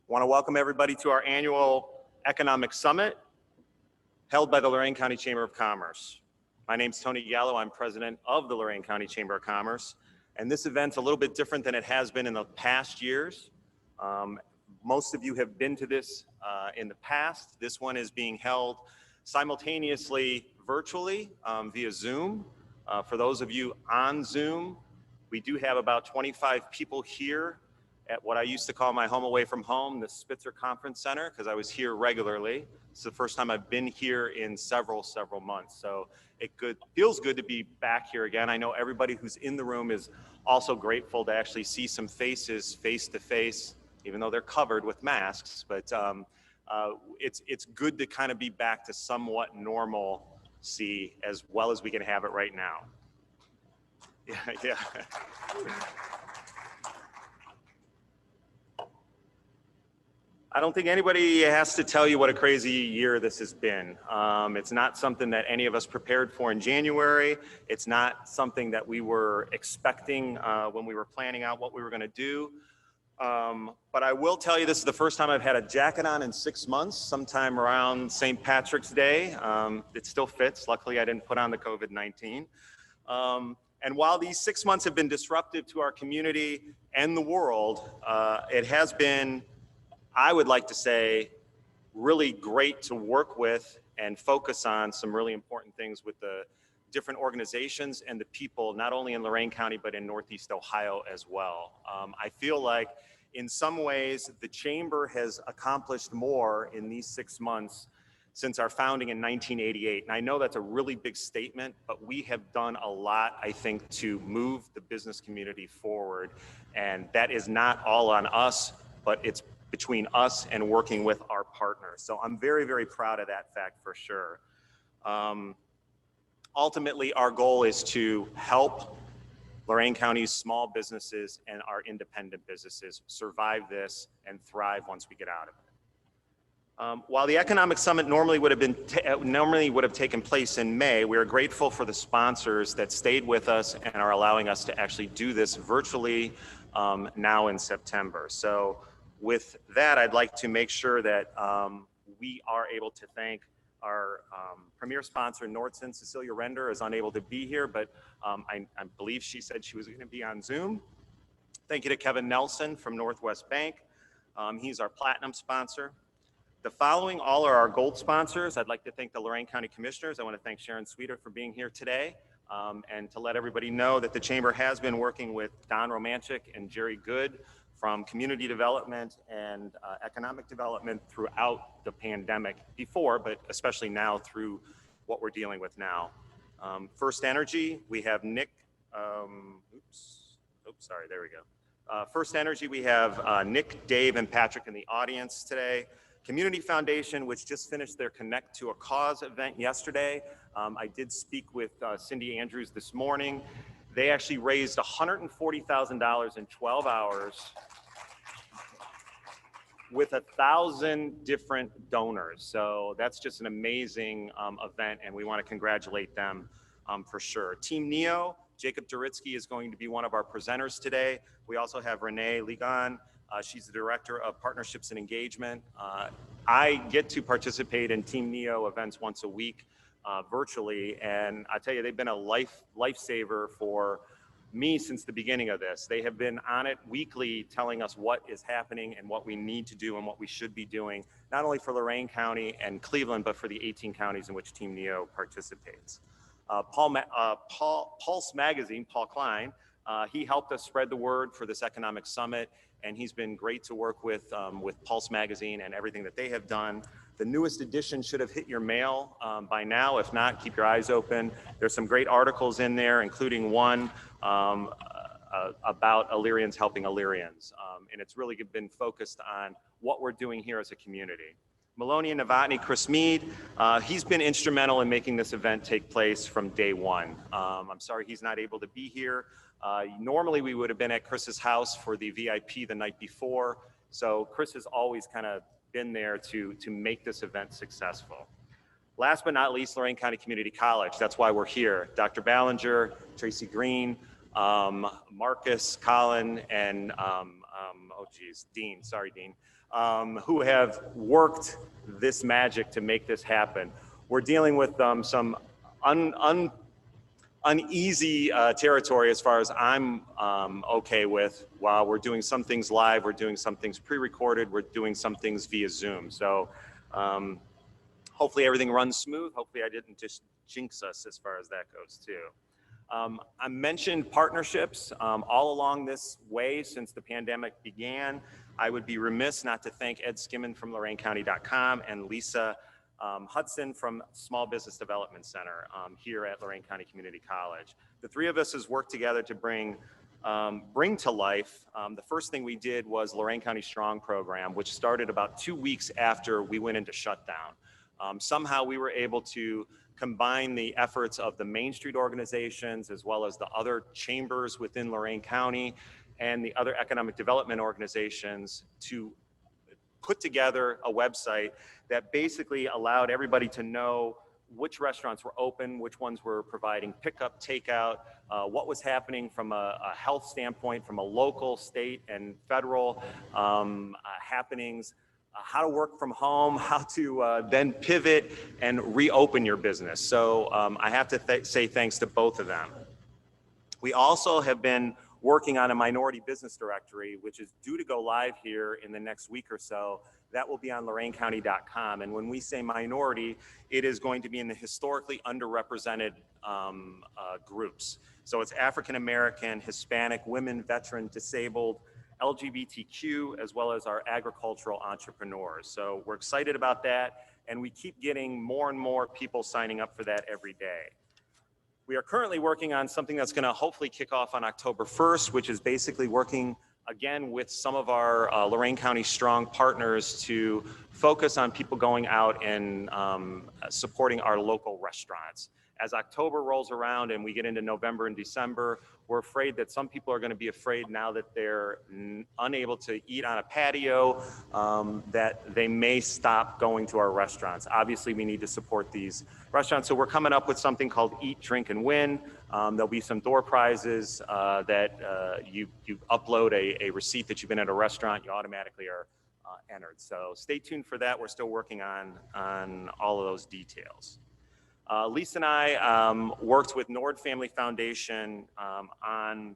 want to welcome everybody to our annual Economic Summit held by the Lorain County Chamber of Commerce. My name's Tony Gallo. I'm president of the Lorain County Chamber of Commerce. And this event's a little bit different than it has been in the past years. Most of you have been to this in the past. This one is being held simultaneously virtually via Zoom. For those of you on Zoom, we do have about 25 people here at what I used to call my home away from home, the Spitzer Conference Center, because I was here regularly. It's the first time I've been here in several months. So it feels good to be back here again. I know everybody who's in the room is also grateful to actually see some faces face to face, even though they're covered with masks. But it's good to kind of be back to somewhat normalcy as well as we can have it right now. Yeah. I don't think anybody has to tell you what a crazy year this has been. It's not something that any of us prepared for in January. It's not something that we were expecting when we were planning out what we were going to do. But I will tell you, this is the first time I've had a jacket on in 6 months, sometime around St. Patrick's Day. It still fits. Luckily, I didn't put on the COVID-19. And while these 6 months have been disruptive to our community and the world, it has been, I would like to say, really great to work with and focus on some really important things with the different organizations and the people, not only in Lorain County, but in Northeast Ohio as well. I feel like in some ways, the Chamber has accomplished more in these 6 months since our founding in 1988. And I know that's a really big statement, but we have done a lot, I think, to move the business community forward. And that is not all on us, but it's between us and working with our partners. So I'm very, very proud of that fact for sure. Ultimately, our goal is to help Lorain County's small businesses and our independent businesses survive this and thrive once we get out of it. While the Economic Summit normally would have taken place in May, we are grateful for the sponsors that stayed with us and are allowing us to actually do this virtually now in September. So with that, I'd like to make sure that we are able to thank our premier sponsor, Nordson. Cecilia Render is unable to be here, but I believe she said she was going to be on Zoom. Thank you to Kevin Nelson from Northwest Bank. He's our platinum sponsor. The following all are our gold sponsors. I'd like to thank the Lorain County Commissioners. I want to thank Sharon Sweeter for being here today, and to let everybody know that the Chamber has been working with Don Romanchik and Jerry Good from community development and economic development throughout the pandemic before, but especially now through what we're dealing with now. First Energy, we have Nick, there we go. First Energy, we have Nick, Dave, and Patrick in the audience today. Community Foundation, which just finished their Connect to a Cause event yesterday. I did speak with Cindy Andrews this morning. They actually raised $140,000 in 12 hours with 1,000 different donors. So that's just an amazing event, and we want to congratulate them for sure. Team NEO, Jacob Duritsky is going to be one of our presenters today. We also have Renee Ligon. She's the Director of Partnerships and Engagement. I get to participate in Team NEO events once a week virtually, and I tell you, they've been a lifesaver for me since the beginning of this. They have been on it weekly telling us what is happening and what we need to do and what we should be doing, not only for Lorain County and Cleveland, but for the 18 counties in which Team NEO participates. Pulse Magazine, Paul Klein, he helped us spread the word for this Economic Summit, and he's been great to work with Pulse Magazine and everything that they have done. The newest edition should have hit your mail by now. If not, keep your eyes open. There's some great articles in there, including one about Illyrians helping Illyrians. And it's really been focused on what we're doing here as a community. Maloney and Novotny, Chris Mead, he's been instrumental in making this event take place from day one. I'm sorry he's not able to be here. Normally we would have been at Chris's house for the VIP the night before. So Chris has always kind of been there to make this event successful. Last but not least, Lorain County Community College. That's why we're here. Dr. Ballinger, Tracy Green, Marcus, Colin, and Dean, sorry, Dean. who have worked this magic to make this happen. We're dealing with some uneasy territory as far as I'm okay with. While we're doing some things live, we're doing some things pre-recorded, we're doing some things via Zoom. So hopefully everything runs smooth. Hopefully I didn't just jinx us as far as that goes too. I mentioned partnerships all along this way since the pandemic began. I would be remiss not to thank Ed Skimmon from LorainCounty.com and Lisa Hudson from Small Business Development Center here at Lorain County Community College. The three of us has worked together to bring to life. The first thing we did was Lorain County Strong program, which started about 2 weeks after we went into shutdown. Somehow we were able to combine the efforts of the Main Street organizations as well as the other chambers within Lorain County and the other economic development organizations to put together a website that basically allowed everybody to know which restaurants were open, which ones were providing pickup, takeout, what was happening from a health standpoint, from a local, state, and federal happenings, how to work from home, how to then pivot and reopen your business. So I have to say thanks to both of them. We also have been working on a minority business directory, which is due to go live here in the next week or so. That will be on LorainCounty.com. And when we say minority, it is going to be in the historically underrepresented groups. So it's African American, Hispanic, women, veteran, disabled, LGBTQ, as well as our agricultural entrepreneurs. So we're excited about that, and we keep getting more and more people signing up for that every day. We are currently working on something that's going to hopefully kick off on October 1st, which is basically working again with some of our Lorain County Strong partners to focus on people going out and supporting our local restaurants. As October rolls around and we get into November and December, we're afraid that some people are going to be afraid now that they're unable to eat on a patio, that they may stop going to our restaurants. Obviously, we need to support these restaurants. So we're coming up with something called Eat, Drink, and Win. There'll be some door prizes that you upload a receipt that you've been at a restaurant, you automatically are entered. So stay tuned for that. We're still working on all of those details. Lisa and I worked with Nord Family Foundation on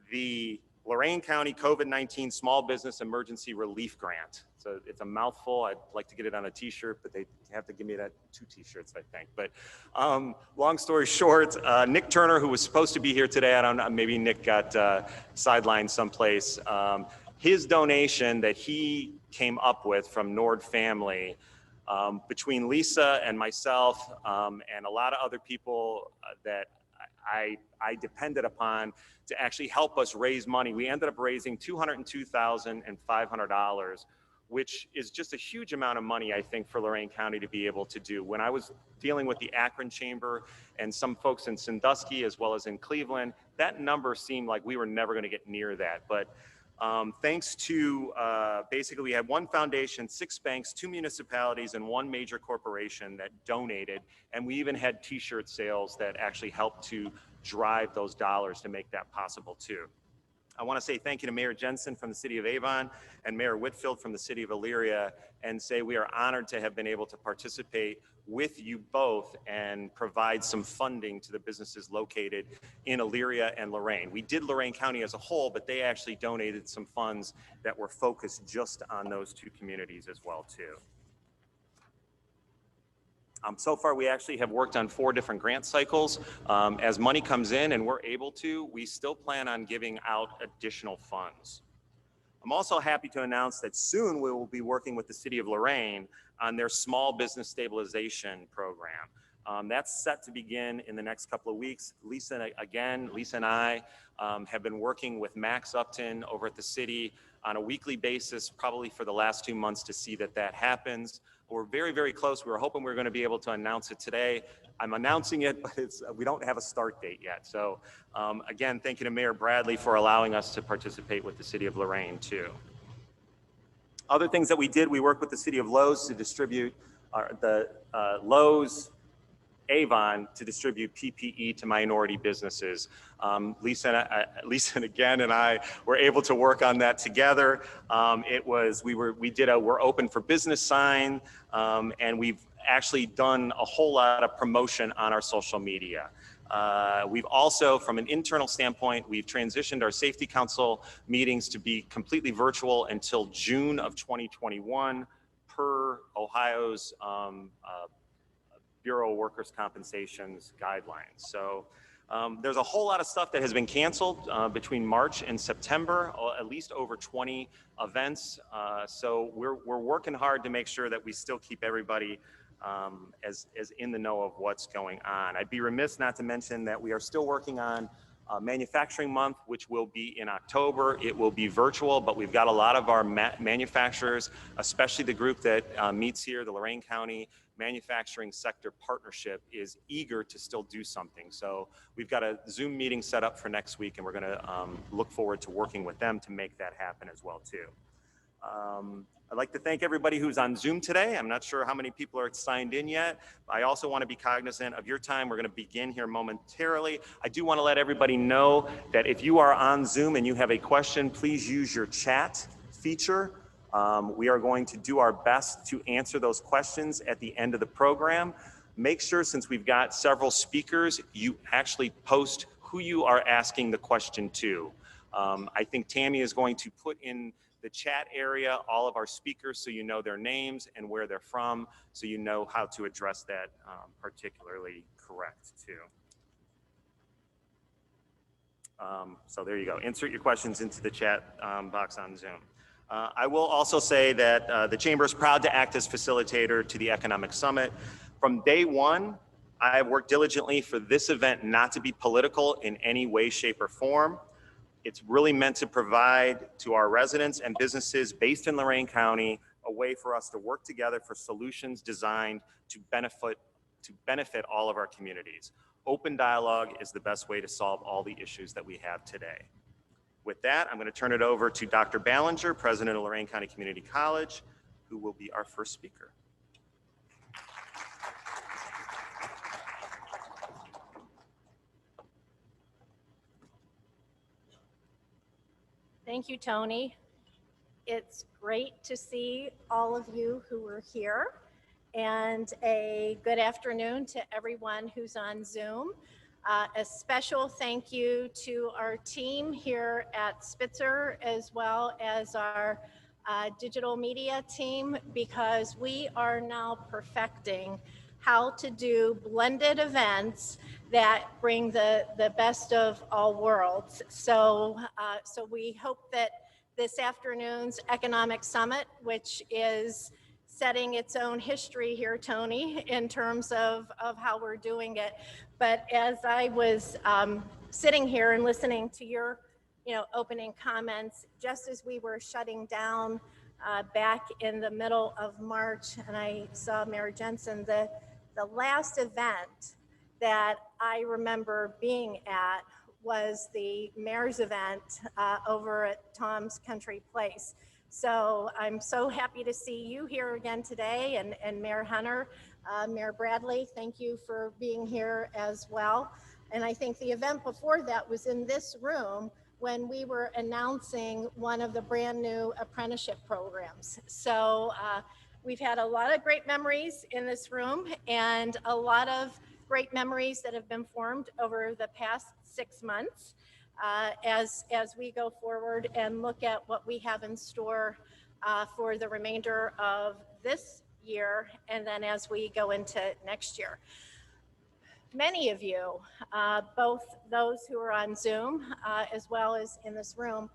the Lorain County COVID-19 Small Business Emergency Relief Grant. So it's a mouthful. I'd like to get it on a t-shirt, but they have to give me that 2 t-shirts, I think. But long story short, Nick Turner, who was supposed to be here today, I don't know, maybe Nick got sidelined someplace. His donation that he came up with from Nord Family, between Lisa and myself and a lot of other people that I depended upon to actually help us raise money. We ended up raising $202,500, which is just a huge amount of money, I think, for Lorain County to be able to do. When I was dealing with the Akron Chamber and some folks in Sandusky as well as in Cleveland, that number seemed like we were never going to get near that. But thanks to basically we had 1 foundation, 6 banks, 2 municipalities, and 1 major corporation that donated, and we even had t-shirt sales that actually helped to drive those dollars to make that possible too. I want to say thank you to Mayor Jensen from the city of Avon and Mayor Whitfield from the city of Elyria, and say we are honored to have been able to participate with you both and provide some funding to the businesses located in Elyria and Lorain. We did Lorain County as a whole, but they actually donated some funds that were focused just on those 2 communities as well too. So far, we actually have worked on 4 different grant cycles. As money comes in and we're able to, we still plan on giving out additional funds. I'm also happy to announce that soon we will be working with the city of Lorain on their small business stabilization program. That's set to begin in the next couple of weeks. Lisa and I have been working with Max Upton over at the city on a weekly basis, probably for the last 2 months, to see that that happens. We're very, very close. We were hoping we were going to be able to announce it today. I'm announcing it, but we don't have a start date yet. So again, thank you to Mayor Bradley for allowing us to participate with the city of Lorain too. Other things that we did, we worked with the city of Lowe's to distribute the Lowe's Avon to distribute PPE to minority businesses. Lisa again and I were able to work on that together. We did a "We're open for business" sign, and we've actually done a whole lot of promotion on our social media. We've also, from an internal standpoint, we've transitioned our safety council meetings to be completely virtual until June of 2021 per Ohio's Bureau of Workers' Compensation's guidelines. So there's a whole lot of stuff that has been canceled between March and September, at least over 20 events. So we're working hard to make sure that we still keep everybody as in the know of what's going on. I'd be remiss not to mention that we are still working on Manufacturing Month, which will be in October. It will be virtual, but we've got a lot of our manufacturers, especially the group that meets here, the Lorain County Manufacturing Sector Partnership, is eager to still do something. So we've got a Zoom meeting set up for next week, and we're gonna look forward to working with them to make that happen as well too. I'd like to thank everybody who's on Zoom today. I'm not sure how many people are signed in yet. I also want to be cognizant of your time. We're going to begin here momentarily. I do want to let everybody know that if you are on Zoom and you have a question, please use your chat feature. We are going to do our best to answer those questions at the end of the program. Make sure, since we've got several speakers, you actually post who you are asking the question to. I think Tammy is going to put in the chat area all of our speakers so you know their names and where they're from, so you know how to address that particularly correct too. So there you go. Insert your questions into the chat box on Zoom. I will also say that the Chamber is proud to act as facilitator to the Economic Summit. From day one, I have worked diligently for this event not to be political in any way, shape, or form. It's really meant to provide to our residents and businesses based in Lorain County a way for us to work together for solutions designed to benefit all of our communities. Open dialogue is the best way to solve all the issues that we have today. With that, I'm going to turn it over to Dr. Ballinger, President of Lorain County Community College, who will be our first speaker. Thank you, Tony. It's great to see all of you who are here, and a good afternoon to everyone who's on Zoom. A special thank you to our team here at Spitzer, as well as our digital media team, because we are now perfecting how to do blended events that bring the best of all worlds. So we hope that this afternoon's Economic Summit, which is setting its own history here, Tony, in terms of how we're doing it. But as I was sitting here and listening to your opening comments, just as we were shutting down back in the middle of March, and I saw Mayor Jensen, the last event that I remember being at was the mayor's event over at Tom's Country Place. So I'm so happy to see you here again today, and Mayor Hunter, Mayor Bradley, thank you for being here as well. And I think the event before that was in this room when we were announcing one of the brand new apprenticeship programs. So we've had a lot of great memories in this room, and a lot of great memories that have been formed over the past 6 months as we go forward and look at what we have in store for the remainder of this year, and then as we go into next year. Many of you, both those who are on Zoom as well as in this room,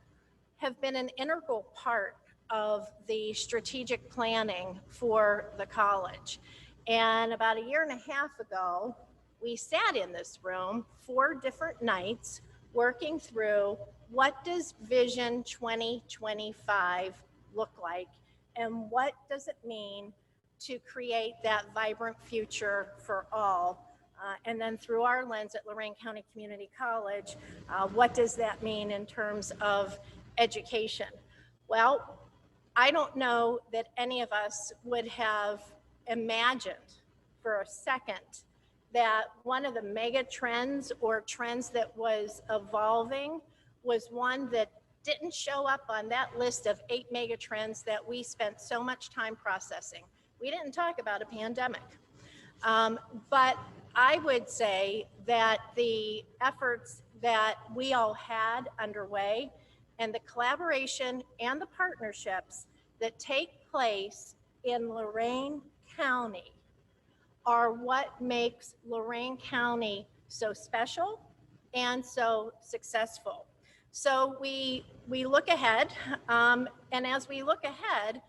have been an integral part of the strategic planning for the college. And about 1.5 years ago, we sat in this room 4 different nights working through what does Vision 2025 look like, and what does it mean to create that vibrant future for all. And then through our lens at Lorain County Community College, what does that mean in terms of education? Well, I don't know that any of us would have imagined for a second that one of the mega trends or trends that was evolving was one that didn't show up on that list of 8 mega trends that we spent so much time processing. We didn't talk about a pandemic. But I would say that the efforts that we all had underway and the collaboration and the partnerships that take place in Lorain County are what makes Lorain County so special and so successful. So we look ahead, and as we look ahead,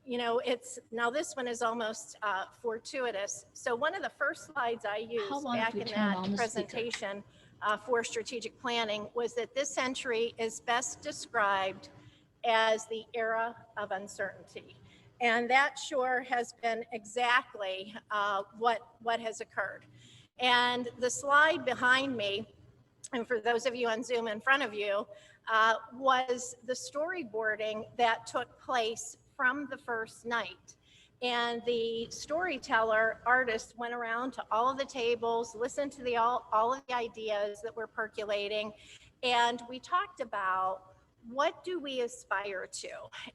you know, it's now this one is almost fortuitous. So one of the first slides I used back in that presentation for strategic planning was that this century is best described as the era of uncertainty. And that sure has been exactly what has occurred. And the slide behind me, and for those of you on Zoom in front of you, was the storyboarding that took place from the first night. And the storyteller artist went around to all of the tables, listened to all of the ideas that were percolating, and we talked about what do we aspire to?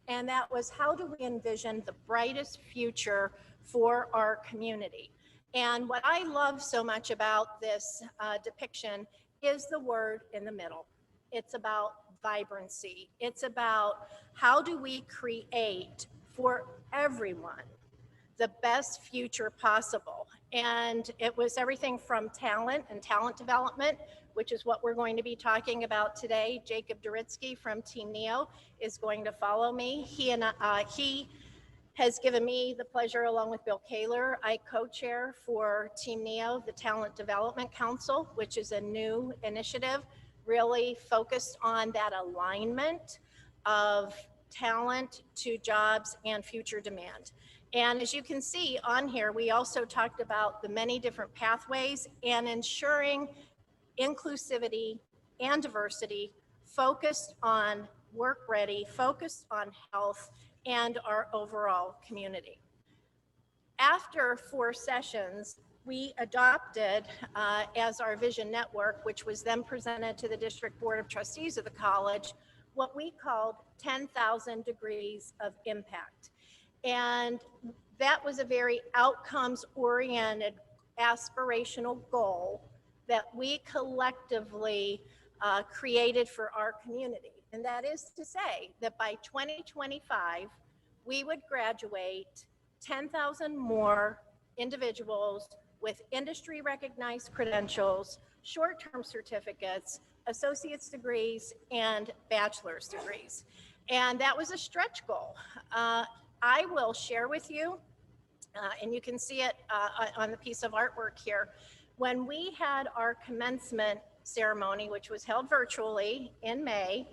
And that was how do we envision the brightest future for our community? And what I love so much about this depiction is the word in the middle. It's about vibrancy. It's about how do we create for everyone the best future possible. And it was everything from talent and talent development, which is what we're going to be talking about today. Jacob Duritsky from Team Neo is going to follow me. He has given me the pleasure, along with Bill Kaler, I co-chair for Team Neo, the Talent Development Council, which is a new initiative really focused on that alignment of talent to jobs and future demand. And as you can see on here, we also talked about the many different pathways and ensuring inclusivity and diversity, focused on work ready, focused on health and our overall community. After 4 sessions, we adopted as our vision network, which was then presented to the District Board of Trustees of the college, what we called 10,000 degrees of impact. And that was a very outcomes-oriented aspirational goal that we collectively created for our community. And that is to say that by 2025, we would graduate 10,000 more individuals with industry recognized credentials, short-term certificates, associate's degrees, and bachelor's degrees. And that was a stretch goal. I will share with you, and you can see it on the piece of artwork here, when we had our commencement ceremony, which was held virtually in May,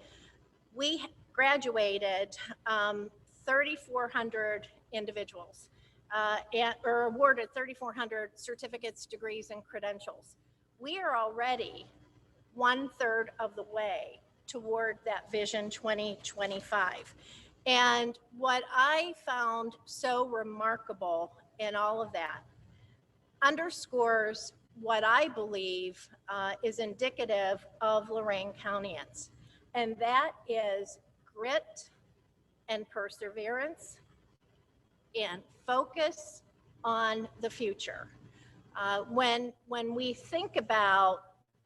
we graduated 3,400 individuals or awarded 3,400 certificates, degrees, and credentials. We are already 1/3 of the way toward that Vision 2025. And what I found so remarkable in all of that underscores what I believe is indicative of Lorain Countyans, and that is grit and perseverance and focus on the future. When we think about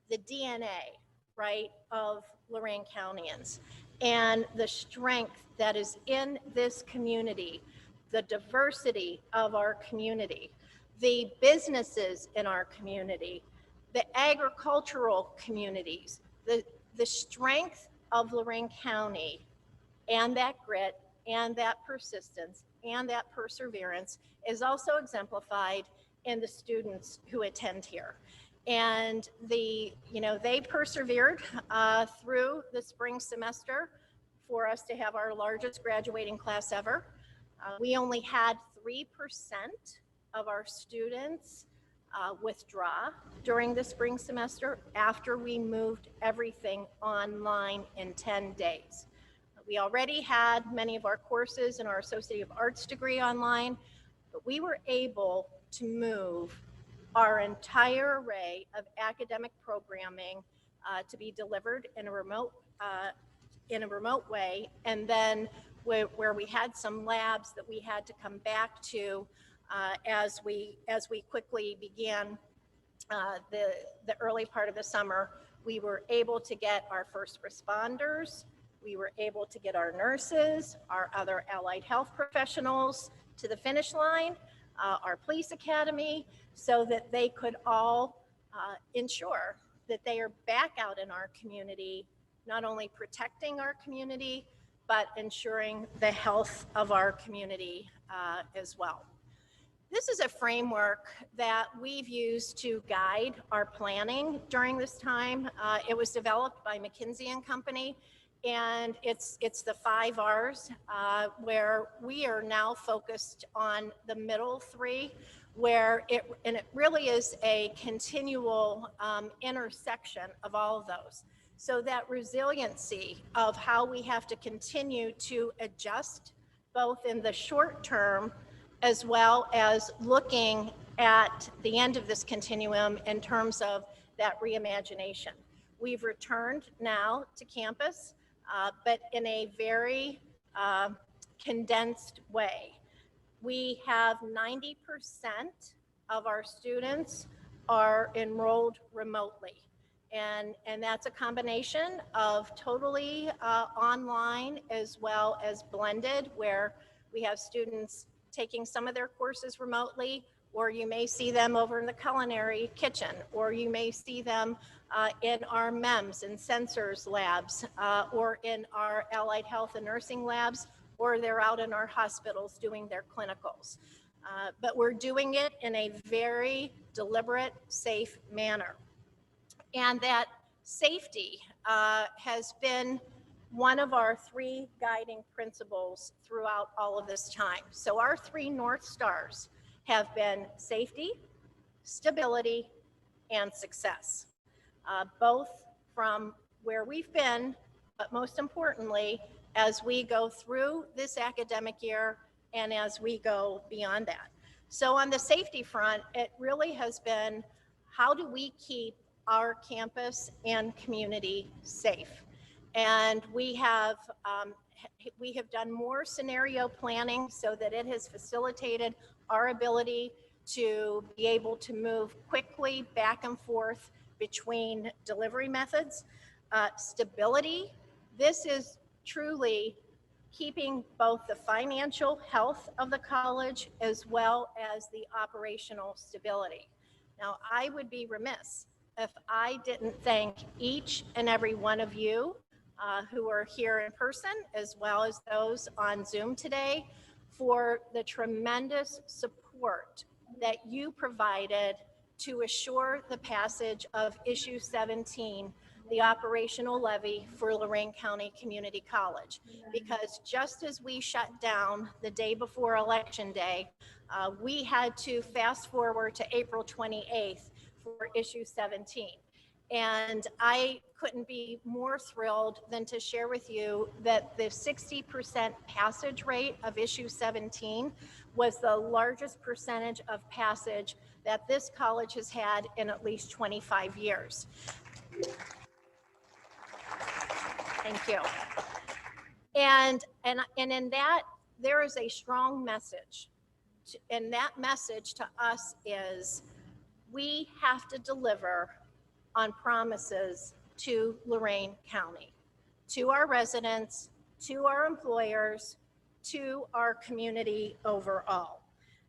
the DNA, right, of Lorain Countyans and the strength that is in this community, the diversity of our community, the businesses in our community, the agricultural communities, the strength of Lorain County and that grit and that persistence and that perseverance is also exemplified in the students who attend here. And they persevered through the spring semester for us to have our largest graduating class ever. We only had 3% of our students withdraw during the spring semester after we moved everything online in 10 days. We already had many of our courses in our Associate of Arts degree online, but we were able to move our entire array of academic programming to be delivered in a remote way, and then where we had some labs that we had to come back to as we quickly began the early part of the summer. We were able to get our first responders, we were able to get our nurses, our other allied health professionals to the finish line, our police academy, so that they could all ensure that they are back out in our community, not only protecting our community, but ensuring the health of our community as well. This is a framework that we've used to guide our planning during this time. It was developed by McKinsey & Company, and it's the 5 R's, where we are now focused on the middle 3, where it really is a continual intersection of all of those. So that resiliency of how we have to continue to adjust, both in the short term as well as looking at the end of this continuum in terms of that reimagination. We've returned now to campus, but in a very condensed way. We have 90% of our students are enrolled remotely. And that's a combination of totally online as well as blended, where we have students taking some of their courses remotely, or you may see them over in the culinary kitchen, or you may see them in our MEMS and sensors labs, or in our allied health and nursing labs, or they're out in our hospitals doing their clinicals. But we're doing it in a very deliberate, safe manner. And that safety has been one of our 3 guiding principles throughout all of this time. So our 3 North Stars have been safety, stability, and success, both from where we've been, but most importantly, as we go through this academic year and as we go beyond that. So on the safety front, it really has been, how do we keep our campus and community safe? And we have done more scenario planning so that it has facilitated our ability to be able to move quickly back and forth between delivery methods. Stability, this is truly keeping both the financial health of the college as well as the operational stability. Now, I would be remiss if I didn't thank each and every one of you who are here in person, as well as those on Zoom today, for the tremendous support that you provided to assure the passage of issue 17, the operational levy for Lorain County Community College. Because just as we shut down the day before Election Day, we had to fast forward to April 28th for issue 17. And I couldn't be more thrilled than to share with you that the 60% passage rate of issue 17 was the largest percentage of passage that this college has had in at least 25 years. Thank you. And in that, there is a strong message. And that message to us is, we have to deliver on promises to Lorain County, to our residents, to our employers, to our community overall.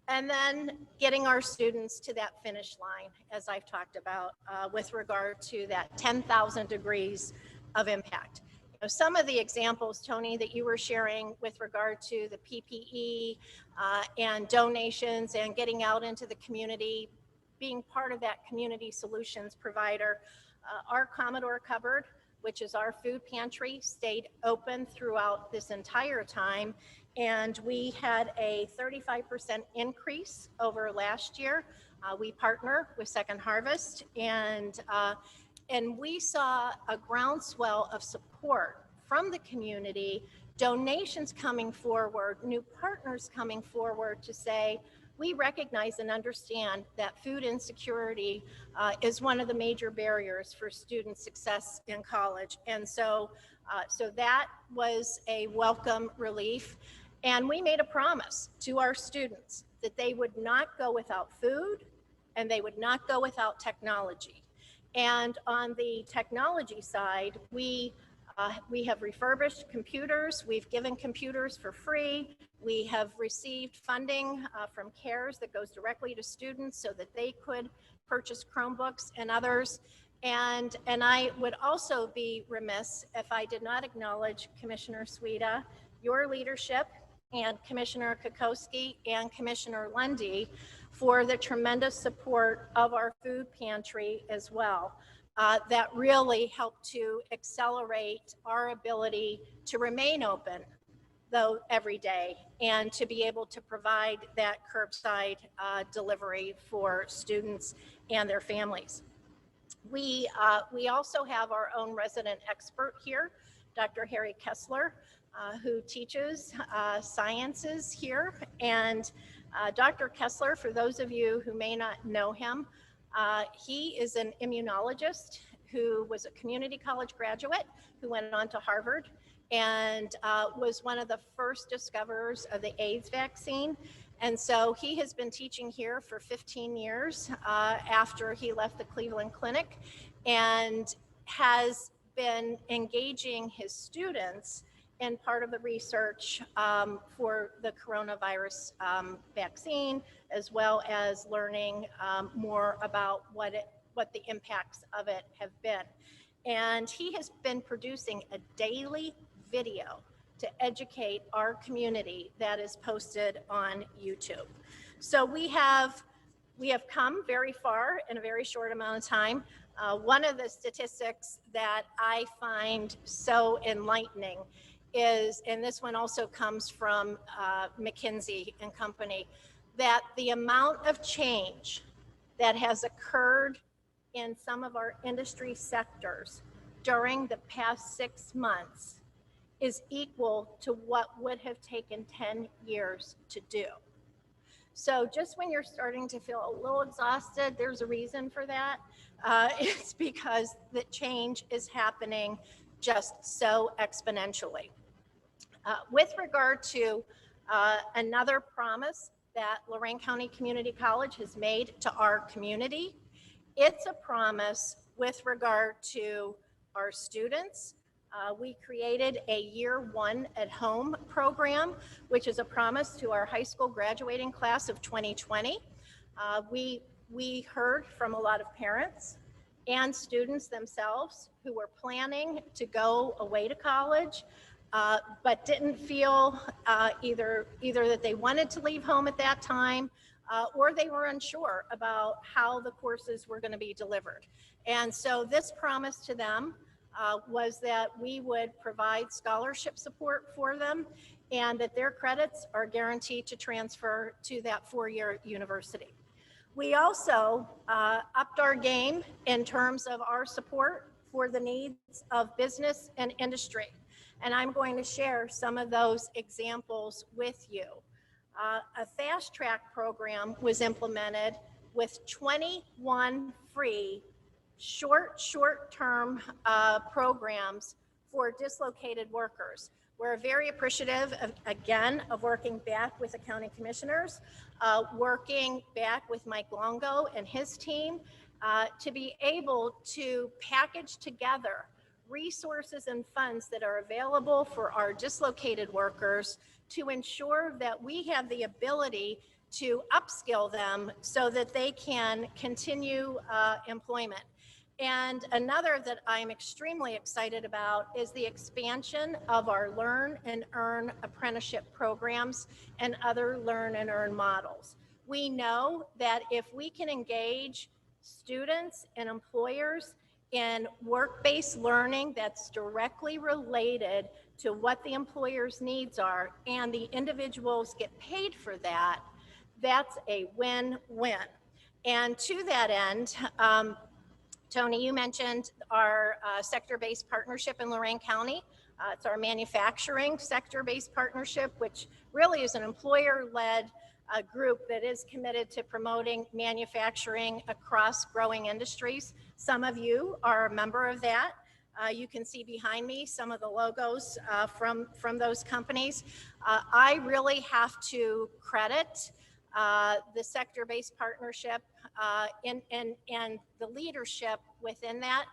And then getting our students to that finish line, as I've talked about, with regard to that 10,000 degrees of impact. You know, some of the examples, Tony, that you were sharing with regard to the PPE and donations and getting out into the community, being part of that community solutions provider. Our Commodore cupboard, which is our food pantry, stayed open throughout this entire time. And we had a 35% increase over last year. We partner with Second Harvest, and we saw a groundswell of support from the community donations coming forward, new partners coming forward to say, we recognize and understand that food insecurity is one of the major barriers for student success in college. And so that was a welcome relief. And we made a promise to our students that they would not go without food and they would not go without technology. And on the technology side, we have refurbished computers. We've given computers for free. We have received funding from CARES that goes directly to students so that they could purchase Chromebooks and others. And I would also be remiss if I did not acknowledge Commissioner Sueda, your leadership, and Commissioner Kokoski and Commissioner Lundy for the tremendous support of our food pantry as well. That really helped to accelerate our ability to remain open, though, every day, and to be able to provide that curbside delivery for students and their families. We also have our own resident expert here, Dr. Harry Kessler, who teaches sciences here. And Dr. Kessler, for those of you who may not know him, he is an immunologist who was a community college graduate who went on to Harvard and was one of the first discoverers of the AIDS vaccine. And so he has been teaching here for 15 years after he left the Cleveland Clinic, and has been engaging his students in part of the research for the coronavirus vaccine, as well as learning more about what the impacts of it have been. And he has been producing a daily video to educate our community that is posted on YouTube. So we have come very far in a very short amount of time. One of the statistics that I find so enlightening is, and this one also comes from McKinsey and Company, that the amount of change that has occurred in some of our industry sectors during the past 6 months is equal to what would have taken 10 years to do. So just when you're starting to feel a little exhausted, there's a reason for that. It's because the change is happening just so exponentially. With regard to another promise that Lorain County Community College has made to our community, it's a promise with regard to our students. We created a year one at home program, which is a promise to our high school graduating class of 2020. We heard from a lot of parents and students themselves who were planning to go away to college, but didn't feel either that they wanted to leave home at that time, or they were unsure about how the courses were going to be delivered. And so this promise to them was that we would provide scholarship support for them, and that their credits are guaranteed to transfer to that four-year university. We also upped our game in terms of our support for the needs of business and industry. And I'm going to share some of those examples with you. A fast track program was implemented with 21 free short-term programs for dislocated workers. We're very appreciative of working back with the county commissioners, working back with Mike Longo and his team to be able to package together resources and funds that are available for our dislocated workers to ensure that we have the ability to upskill them so that they can continue employment. And another that I'm extremely excited about is the expansion of our Learn and Earn apprenticeship programs and other learn and earn models. We know that if we can engage students and employers in work-based learning that's directly related to what the employer's needs are, and the individuals get paid for that, that's a win-win. And to that end, Tony, you mentioned our sector-based partnership in Lorain County It's our manufacturing sector-based partnership, which really is an employer-led group that is committed to promoting manufacturing across growing industries. Some of you are a member of that. You can see behind me some of the logos from those companies. I really have to credit the sector-based partnership and the leadership within that.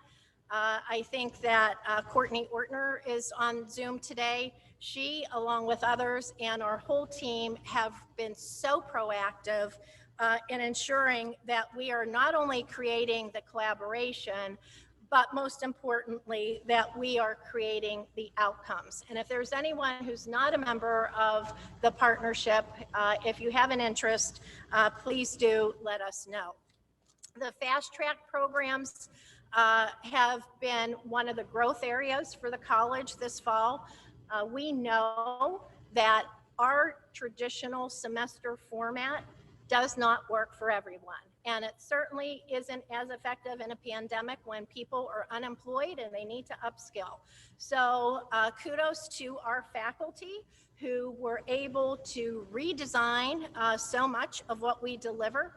I think that Courtney Ortner is on Zoom today. She, along with others and our whole team, have been so proactive in ensuring that we are not only creating the collaboration, but most importantly, that we are creating the outcomes. And if there's anyone who's not a member of the partnership, if you have an interest, please do let us know. The fast track programs have been one of the growth areas for the college this fall. We know that our traditional semester format does not work for everyone. And it certainly isn't as effective in a pandemic when people are unemployed and they need to upskill. So kudos to our faculty who were able to redesign so much of what we deliver.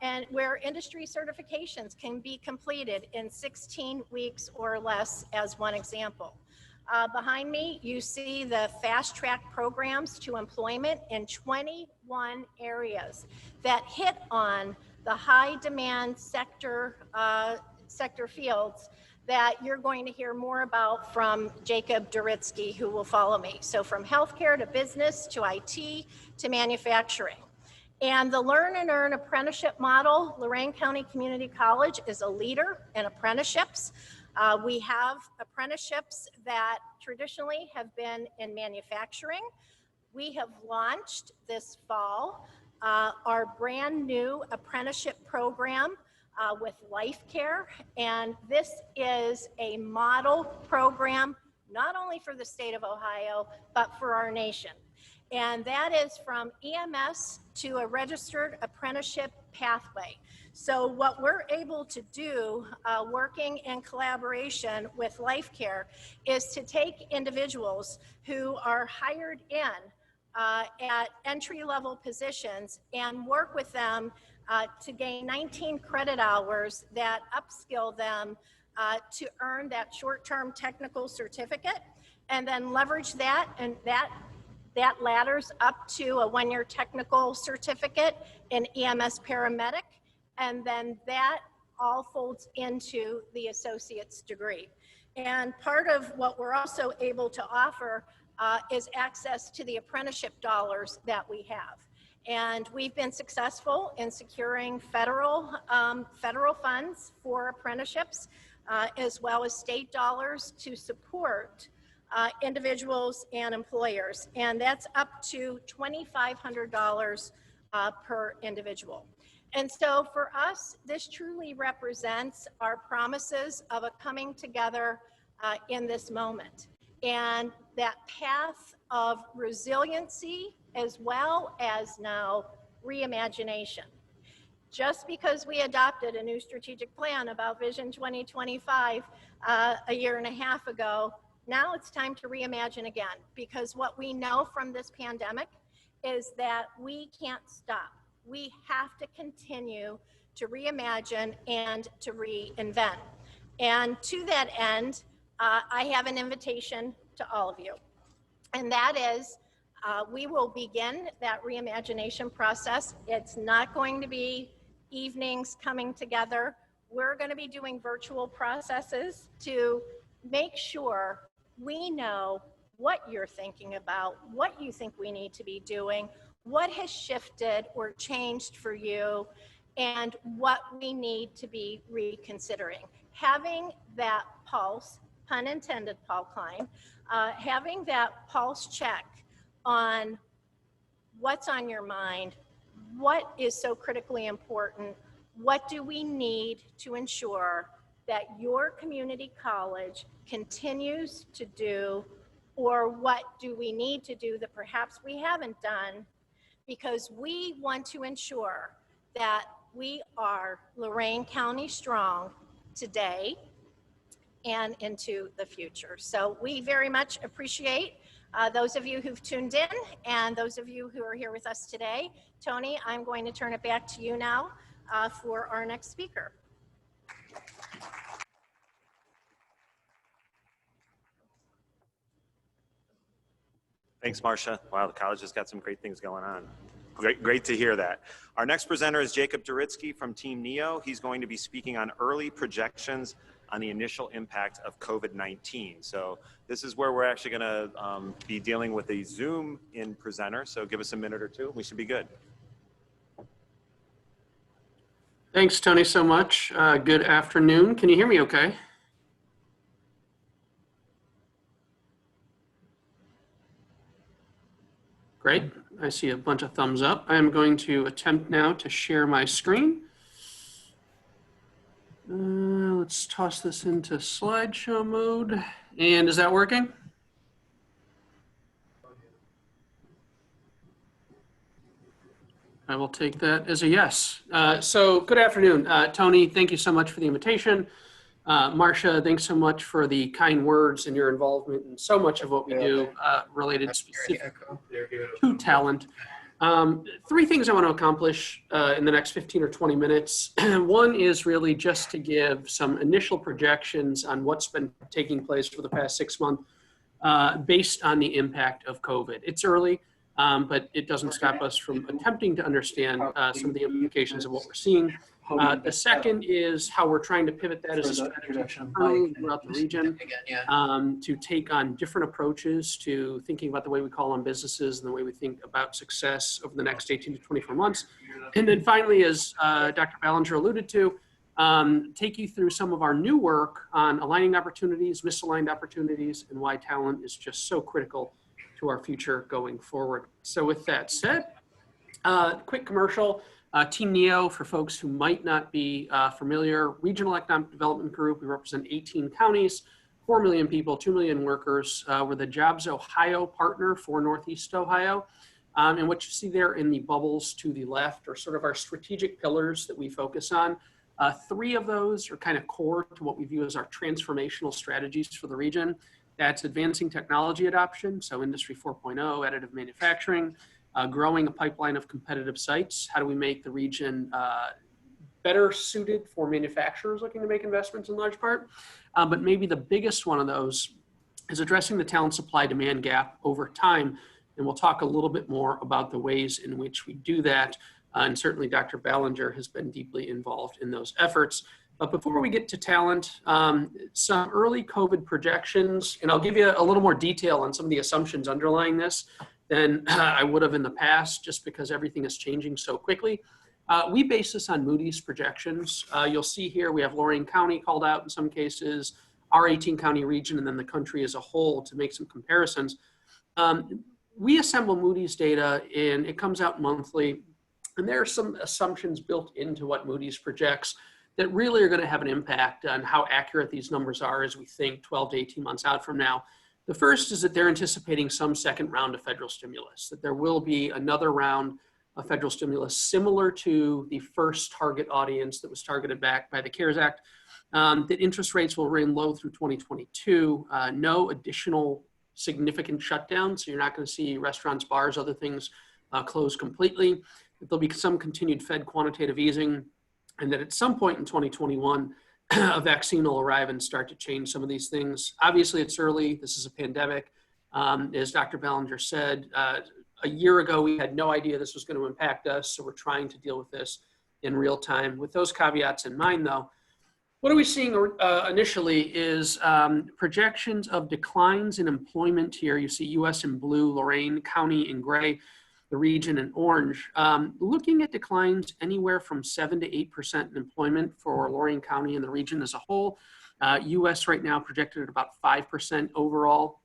And where industry certifications can be completed in 16 weeks or less, as one example. Behind me, you see the fast track programs to employment in 21 areas that hit on the high demand sector fields that you're going to hear more about from Jacob Duritsky, who will follow me. So from healthcare to business to IT to manufacturing. And the Learn and Earn apprenticeship model, Lorain County Community College is a leader in apprenticeships. We have apprenticeships that traditionally have been in manufacturing. We have launched this fall our brand new apprenticeship program with Life Care. And this is a model program, not only for the state of Ohio, but for our nation. And that is from EMS to a registered apprenticeship pathway. So what we're able to do, working in collaboration with Life Care, is to take individuals who are hired in at entry-level positions and work with them to gain 19 credit hours that upskill them to earn that short-term technical certificate, and then leverage that, and that ladders up to a one-year technical certificate in EMS paramedic, and then that all folds into the associate's degree. And part of what we're also able to offer is access to the apprenticeship dollars that we have. And we've been successful in securing federal funds for apprenticeships, as well as state dollars to support individuals and employers. And that's up to $2,500 per individual. And so for us, this truly represents our promises of a coming together in this moment. And that path of resiliency, as well as now reimagination. Just because we adopted a new strategic plan about Vision 2025 a year and a half ago, now it's time to reimagine again, because what we know from this pandemic is that we can't stop. We have to continue to reimagine and to reinvent. And to that end, I have an invitation to all of you. And that is, we will begin that reimagination process. It's not going to be evenings coming together. We're going to be doing virtual processes to make sure we know what you're thinking about, what you think we need to be doing, what has shifted or changed for you, and what we need to be reconsidering. Having that pulse, pun intended, Paul Klein, having that pulse check on what's on your mind, what is so critically important, what do we need to ensure that your community college continues to do, or what do we need to do that perhaps we haven't done, because we want to ensure that we are Lorain County strong today and into the future. So we very much appreciate those of you who've tuned in and those of you who are here with us today. Tony, I'm going to turn it back to you now for our next speaker. Thanks, Marcia. Wow, the college has got some great things going on. Great to hear that. Our next presenter is Jacob Duritsky from Team NEO. He's going to be speaking on early projections on the initial impact of COVID-19. So this is where we're actually going to be dealing with a Zoom in presenter. So give us a minute or two. We should be good. Thanks, Tony, so much. Good afternoon. Can you hear me okay? Great. I see a bunch of thumbs up. I'm going to attempt now to share my screen. Let's toss this into slideshow mode. And is that working? I will take that as a yes. So good afternoon. Tony, thank you so much for the invitation. Marcia, thanks so much for the kind words and your involvement in so much of what we do related specifically to talent. Three things I want to accomplish in the next 15 or 20 minutes. One is really just to give some initial projections on what's been taking place for the past 6 months based on the impact of COVID. It's early, but it doesn't stop us from attempting to understand some of the implications of what we're seeing. The second is how we're trying to pivot that as a strategy throughout the region to take on different approaches to thinking about the way we call on businesses and the way we think about success over the next 18 to 24 months. And then finally, as Dr. Ballinger alluded to, take you through some of our new work on aligning opportunities, misaligned opportunities, and why talent is just so critical to our future going forward. So with that said, quick commercial. Team NEO, for folks who might not be familiar, Regional Economic Development Group. We represent 18 counties, 4 million people, 2 million workers. We're the Jobs Ohio partner for Northeast Ohio. And what you see there in the bubbles to the left are sort of our strategic pillars that we focus on. 3 of those are kind of core to what we view as our transformational strategies for the region. That's advancing technology adoption, so Industry 4.0, additive manufacturing, growing a pipeline of competitive sites. How do we make the region better suited for manufacturers looking to make investments in large part? But maybe the biggest one of those is addressing the talent supply demand gap over time. And we'll talk a little bit more about the ways in which we do that. And certainly Dr. Ballinger has been deeply involved in those efforts. But before we get to talent, some early COVID projections, and I'll give you a little more detail on some of the assumptions underlying this than I would have in the past, just because everything is changing so quickly. We base this on Moody's projections. You'll see here we have Lorain County called out in some cases, our 18 county region, and then the country as a whole to make some comparisons. We assemble Moody's data and it comes out monthly. And there are some assumptions built into what Moody's projects that really are going to have an impact on how accurate these numbers are as we think 12 to 18 months out from now. The first is that they're anticipating some second round of federal stimulus, that there will be another round of federal stimulus similar to the first target audience that was targeted back by the CARES Act, that interest rates will remain low through 2022, no additional significant shutdowns. So you're not going to see restaurants, bars, other things close completely. That there'll be some continued Fed quantitative easing, and that at some point in 2021, a vaccine will arrive and start to change some of these things. Obviously, it's early. This is a pandemic. As Dr. Ballinger said, a year ago, we had no idea this was going to impact us, so we're trying to deal with this in real time. With those caveats in mind, though, what are we seeing initially is projections of declines in employment here. You see US in blue, Lorain County in gray, the region in orange, looking at declines anywhere from 7 to 8% in employment for Lorain County and the region as a whole. US right now projected at about 5% overall,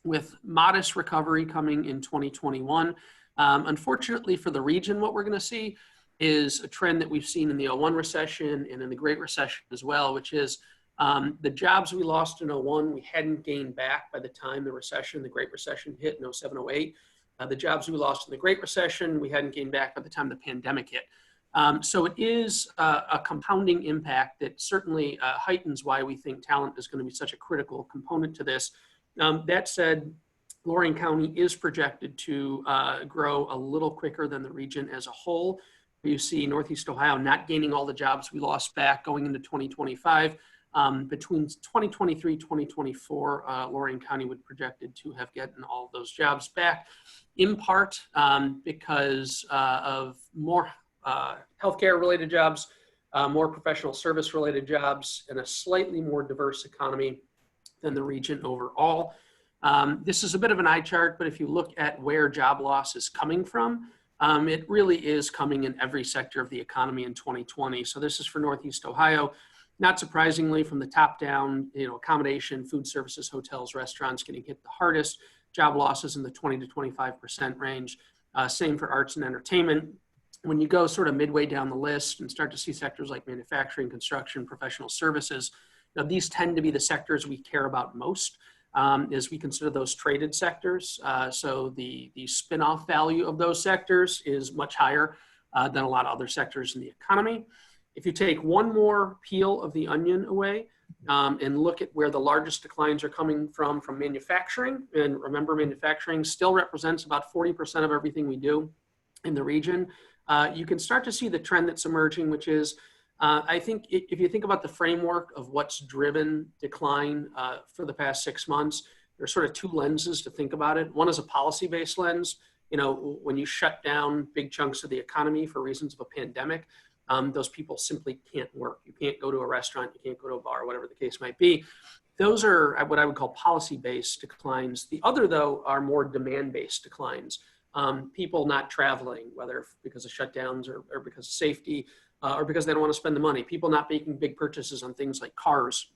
with modest recovery coming in 2021. Unfortunately for the region, what we're going to see is a trend that we've seen in the 2001 recession and in the Great Recession as well, which is the jobs we lost in 2001, we hadn't gained back by the time the Great Recession hit in 2007, 2008. The jobs we lost in the Great Recession, we hadn't gained back by the time the pandemic hit. So it is a compounding impact that certainly heightens why we think talent is going to be such a critical component to this. That said, Lorain County is projected to grow a little quicker than the region as a whole. You see Northeast Ohio not gaining all the jobs we lost back going into 2025. Between 2023, 2024, Lorain County would projected to have gotten all of those jobs back, in part because of more healthcare related jobs, more professional service related jobs, and a slightly more diverse economy than the region overall. This is a bit of an eye chart, but if you look at where job loss is coming from, it really is coming in every sector of the economy in 2020. So this is for Northeast Ohio. Not surprisingly, from the top down, accommodation, food services, hotels, restaurants getting hit the hardest. Job losses in the 20 to 25% range. Same for arts and entertainment. When you go sort of midway down the list and start to see sectors like manufacturing, construction, professional services, these tend to be the sectors we care about most as we consider those traded sectors. So the spin-off value of those sectors is much higher than a lot of other sectors in the economy. If you take one more peel of the onion away and look at where the largest declines are coming from manufacturing, and remember manufacturing still represents about 40% of everything we do in the region, you can start to see the trend that's emerging, which is, I think if you think about the framework of what's driven decline for the past 6 months, there's sort of two lenses to think about it. One is a policy-based lens. When you shut down big chunks of the economy for reasons of a pandemic, those people simply can't work. You can't go to a restaurant, you can't go to a bar, whatever the case might be. Those are what I would call policy-based declines. The other, though, are more demand-based declines. People not traveling, whether because of shutdowns or because of safety, or because they don't want to spend the money. People not making big purchases on things like cars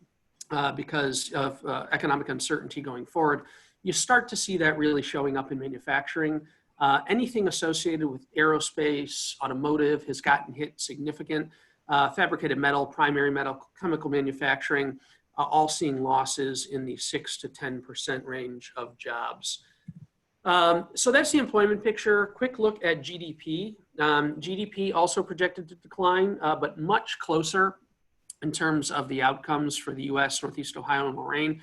because of economic uncertainty going forward. You start to see that really showing up in manufacturing. Anything associated with aerospace, automotive has gotten hit significant. Fabricated metal, primary metal, chemical manufacturing, all seeing losses in the 6 to 10% range of jobs. So that's the employment picture. Quick look at GDP. GDP also projected to decline, but much closer in terms of the outcomes for the US, Northeast Ohio, and Lorain.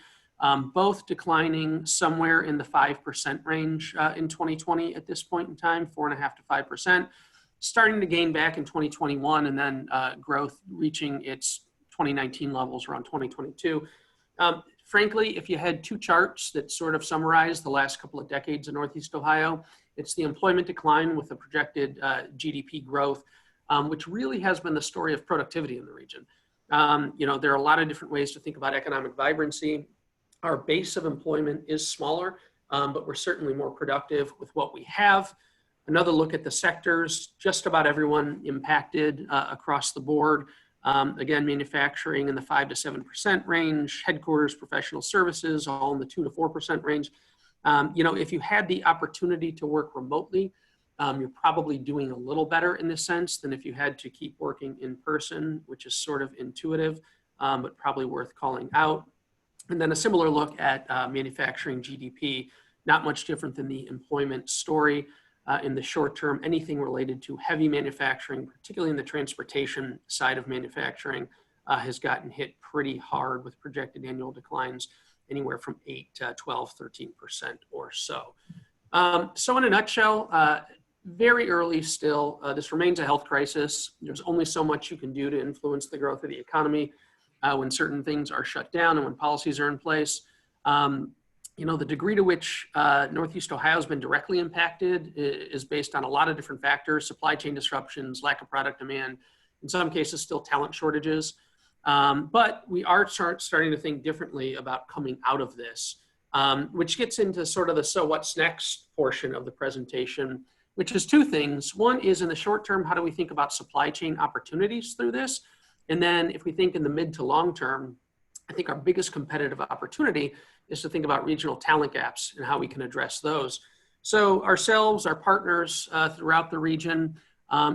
Both declining somewhere in the 5% range in 2020 at this point in time, 4.5% to 5%, starting to gain back in 2021, and then growth reaching its 2019 levels around 2022. Frankly, if you had two charts that sort of summarize the last couple of decades in Northeast Ohio, it's the employment decline with the projected GDP growth, which really has been the story of productivity in the region. There are a lot of different ways to think about economic vibrancy. Our base of employment is smaller, but we're certainly more productive with what we have. Another look at the sectors, just about everyone impacted across the board. Again, manufacturing in the 5 to 7% range, headquarters, professional services, all in the 2 to 4% range. If you had the opportunity to work remotely, you're probably doing a little better in this sense than if you had to keep working in person, which is sort of intuitive, but probably worth calling out. And then a similar look at manufacturing GDP, not much different than the employment story. In the short term, anything related to heavy manufacturing, particularly in the transportation side of manufacturing, has gotten hit pretty hard with projected annual declines anywhere from 8 to 12, 13% or so. So in a nutshell, very early still, this remains a health crisis. There's only so much you can do to influence the growth of the economy when certain things are shut down and when policies are in place. The degree to which Northeast Ohio has been directly impacted is based on a lot of different factors: supply chain disruptions, lack of product demand, in some cases still talent shortages. But we are starting to think differently about coming out of this, which gets into sort of the so what's next portion of the presentation, which is two things. One is in the short term, how do we think about supply chain opportunities through this? And then if we think in the mid to long term, I think our biggest competitive opportunity is to think about regional talent gaps and how we can address those. So ourselves, our partners throughout the region,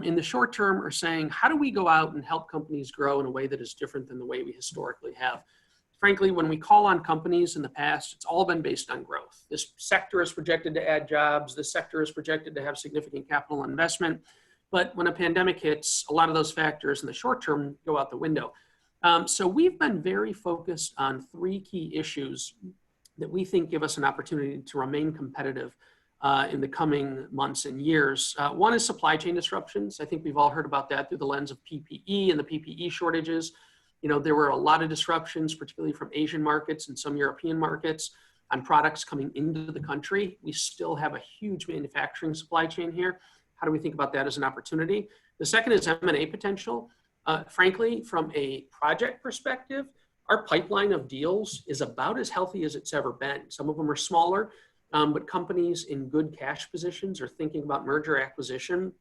in the short term are saying, how do we go out and help companies grow in a way that is different than the way we historically have? Frankly, when we call on companies in the past, it's all been based on growth. This sector is projected to add jobs. This sector is projected to have significant capital investment. But when a pandemic hits, a lot of those factors in the short term go out the window. So we've been very focused on three key issues that we think give us an opportunity to remain competitive in the coming months and years. One is supply chain disruptions. I think we've all heard about that through the lens of PPE and the PPE shortages. You know, there were a lot of disruptions, particularly from Asian markets and some European markets, on products coming into the country. We still have a huge manufacturing supply chain here. How do we think about that as an opportunity? The second is M&A potential. Frankly, from a project perspective, our pipeline of deals is about as healthy as it's ever been. Some of them are smaller, but companies in good cash positions are thinking about merger acquisition.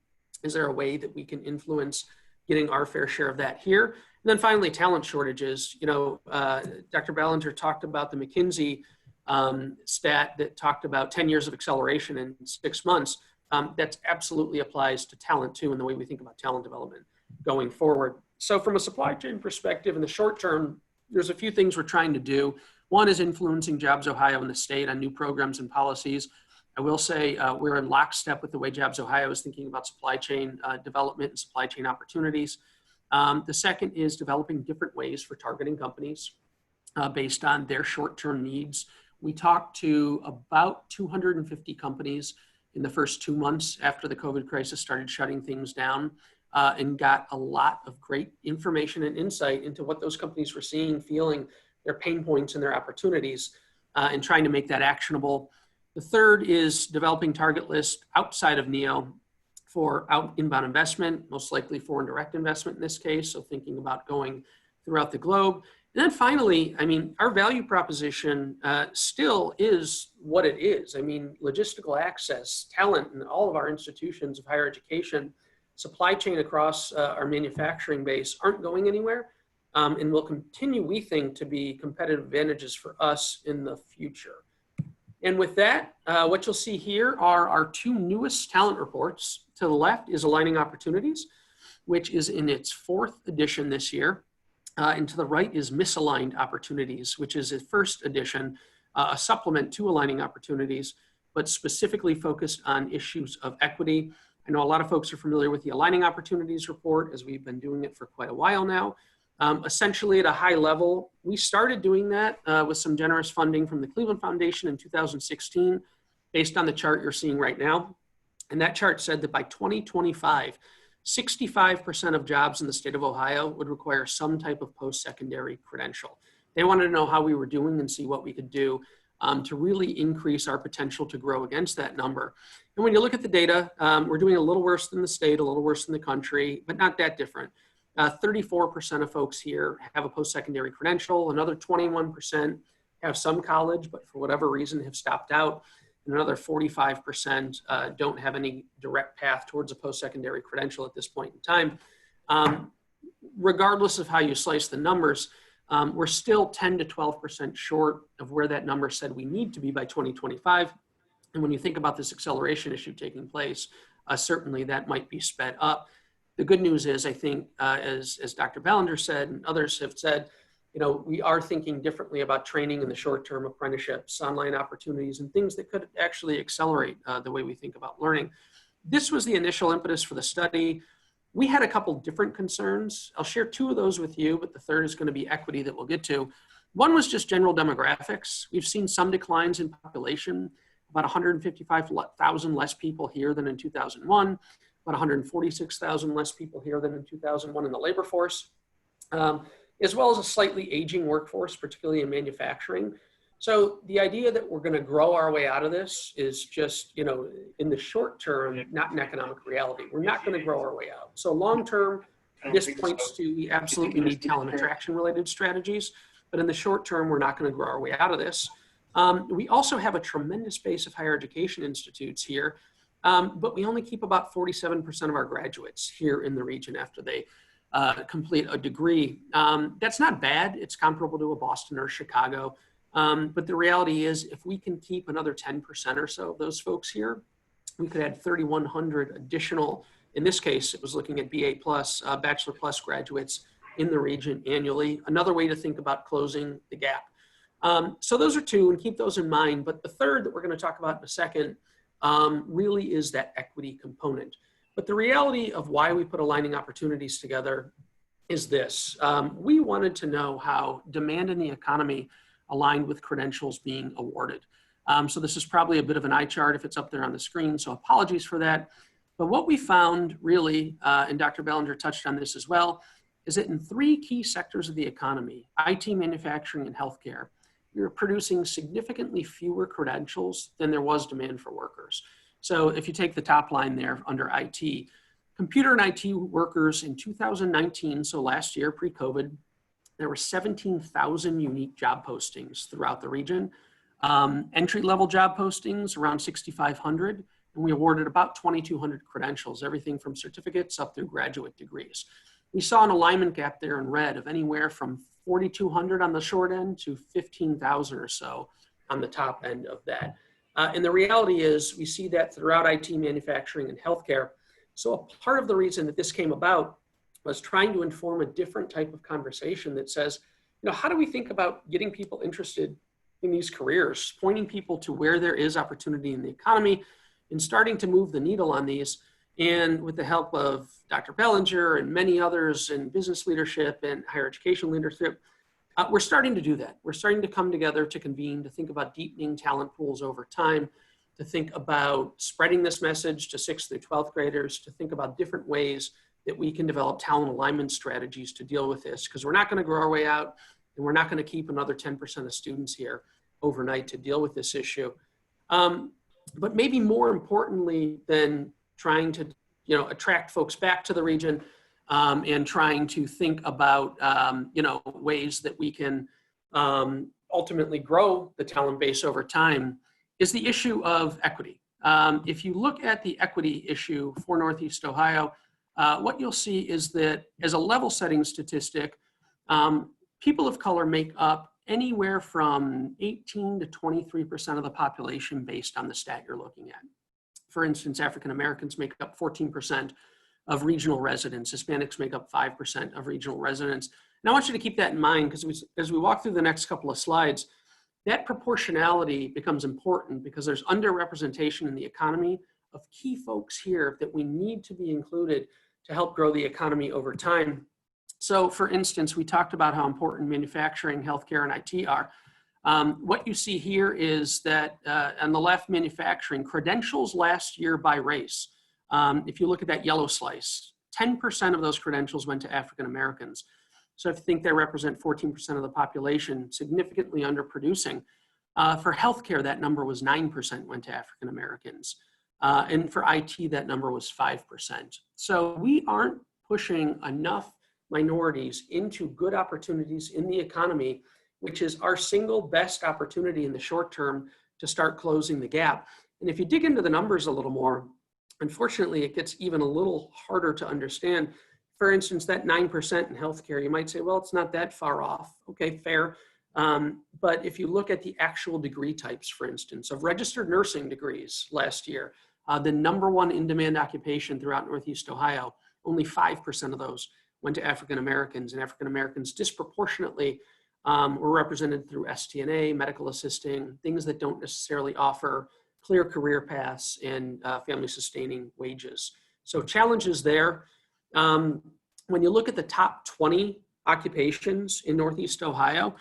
Is there a way that we can influence getting our fair share of that here? And then finally, talent shortages. You know, Dr. Ballinger talked about the McKinsey stat that talked about 10 years of acceleration in 6 months. That absolutely applies to talent too, and the way we think about talent development going forward. So from a supply chain perspective, in the short term, there's a few things we're trying to do. One is influencing Jobs Ohio and the state on new programs and policies. I will say we're in lockstep with the way Jobs Ohio is thinking about supply chain development and supply chain opportunities. The second is developing different ways for targeting companies based on their short-term needs. We talked to about 250 companies in the first 2 months after the COVID crisis started shutting things down, and got a lot of great information and insight into what those companies were seeing, feeling, their pain points and their opportunities, and trying to make that actionable. The third is developing target lists outside of NEO for inbound investment, most likely foreign direct investment in this case, so thinking about going throughout the globe. And then finally, I mean, our value proposition still is what it is. I mean, logistical access, talent in all of our institutions of higher education, supply chain across our manufacturing base aren't going anywhere, and will continue, we think, to be competitive advantages for us in the future. And with that, what you'll see here are our two newest talent reports. To the left is Aligning Opportunities, which is in its 4th edition this year. And to the right is Misaligned Opportunities, which is its 1st edition, a supplement to Aligning Opportunities, but specifically focused on issues of equity. I know a lot of folks are familiar with the Aligning Opportunities report, as we've been doing it for quite a while now. Essentially, at a high level, we started doing that with some generous funding from the Cleveland Foundation in 2016, based on the chart you're seeing right now. And that chart said that by 2025, 65% of jobs in the state of Ohio would require some type of post-secondary credential. They wanted to know how we were doing and see what we could do to really increase our potential to grow against that number. And when you look at the data, we're doing a little worse than the state, a little worse than the country, but not that different. 34% of folks here have a post-secondary credential. Another 21% have some college, but for whatever reason have stopped out. And another 45% don't have any direct path towards a post-secondary credential at this point in time. Regardless of how you slice the numbers, we're still 10 to 12% short of where that number said we need to be by 2025. And when you think about this acceleration issue taking place, certainly that might be sped up. The good news is, I think, as Dr. Ballinger said and others have said, you know, we are thinking differently about training in the short-term, apprenticeships, online opportunities, and things that could actually accelerate the way we think about learning. This was the initial impetus for the study. We had a couple different concerns. I'll share 2 of those with you, but the third is going to be equity that we'll get to. One was just general demographics. We've seen some declines in population, about 155,000 less people here than in 2001, about 146,000 less people here than in 2001 in the labor force, as well as a slightly aging workforce, particularly in manufacturing. So the idea that we're going to grow our way out of this is just, you know, in the short term, not an economic reality. We're not going to grow our way out. So long term, this points to we absolutely need talent attraction related strategies. But in the short term, we're not going to grow our way out of this. We also have a tremendous base of higher education institutes here, but we only keep about 47% of our graduates here in the region after they complete a degree. That's not bad. It's comparable to a Boston or Chicago. But the reality is, if we can keep another 10% or so of those folks here, we could add 3,100 additional, in this case, it was looking at BA plus, Bachelor plus graduates in the region annually. Another way to think about closing the gap. So those are 2, and keep those in mind. But the third that we're going to talk about in a second really is that equity component. But the reality of why we put aligning opportunities together is this. We wanted to know how demand in the economy aligned with credentials being awarded. So this is probably a bit of an eye chart if it's up there on the screen, so apologies for that. But what we found really, and Dr. Ballinger touched on this as well, is that in 3 key sectors of the economy, IT, manufacturing, and healthcare, we were producing significantly fewer credentials than there was demand for workers. So if you take the top line there under IT, computer and IT workers in 2019, so last year, pre-COVID, there were 17,000 unique job postings throughout the region. Entry-level job postings, around 6,500, and we awarded about 2,200 credentials, everything from certificates up through graduate degrees. We saw an alignment gap there in red of anywhere from 4,200 on the short end to 15,000 or so on the top end of that. And the reality is we see that throughout IT, manufacturing, and healthcare. So a part of the reason that this came about was trying to inform a different type of conversation that says, you know, how do we think about getting people interested in these careers, pointing people to where there is opportunity in the economy and starting to move the needle on these. And with the help of Dr. Ballinger and many others in business leadership and higher education leadership, we're starting to do that. We're starting to come together to convene, to think about deepening talent pools over time, to think about spreading this message to 6th through 12th graders, to think about different ways that we can develop talent alignment strategies to deal with this, because we're not going to grow our way out, and we're not going to keep another 10% of students here overnight to deal with this issue. But maybe more importantly than trying to, you know, attract folks back to the region and trying to think about, you know, ways that we can ultimately grow the talent base over time is the issue of equity. If you look at the equity issue for Northeast Ohio, what you'll see is that as a level setting statistic, people of color make up anywhere from 18 to 23% of the population based on the stat you're looking at. For instance, African Americans make up 14% of regional residents. Hispanics make up 5% of regional residents. And I want you to keep that in mind because as we walk through the next couple of slides, that proportionality becomes important because there's underrepresentation in the economy of key folks here that we need to be included to help grow the economy over time. So for instance, we talked about how important manufacturing, healthcare, and IT are. What you see here is that on the left, manufacturing, credentials last year by race. If you look at that yellow slice, 10% of those credentials went to African Americans. So if you think they represent 14% of the population, significantly underproducing. For healthcare, that number was 9% went to African Americans. And for IT, that number was 5%. So we aren't pushing enough minorities into good opportunities in the economy, which is our single best opportunity in the short term to start closing the gap. And if you dig into the numbers a little more, unfortunately, it gets even a little harder to understand. For instance, that 9% in healthcare, you might say, well, it's not that far off. Okay, fair. But if you look at the actual degree types, for instance, of registered nursing degrees last year, the #1 in-demand occupation throughout Northeast Ohio, only 5% of those went to African Americans, and African Americans disproportionately were represented through STNA, medical assisting, things that don't necessarily offer clear career paths and family sustaining wages. So challenges there. When you look at the top 20 occupations in Northeast Ohio,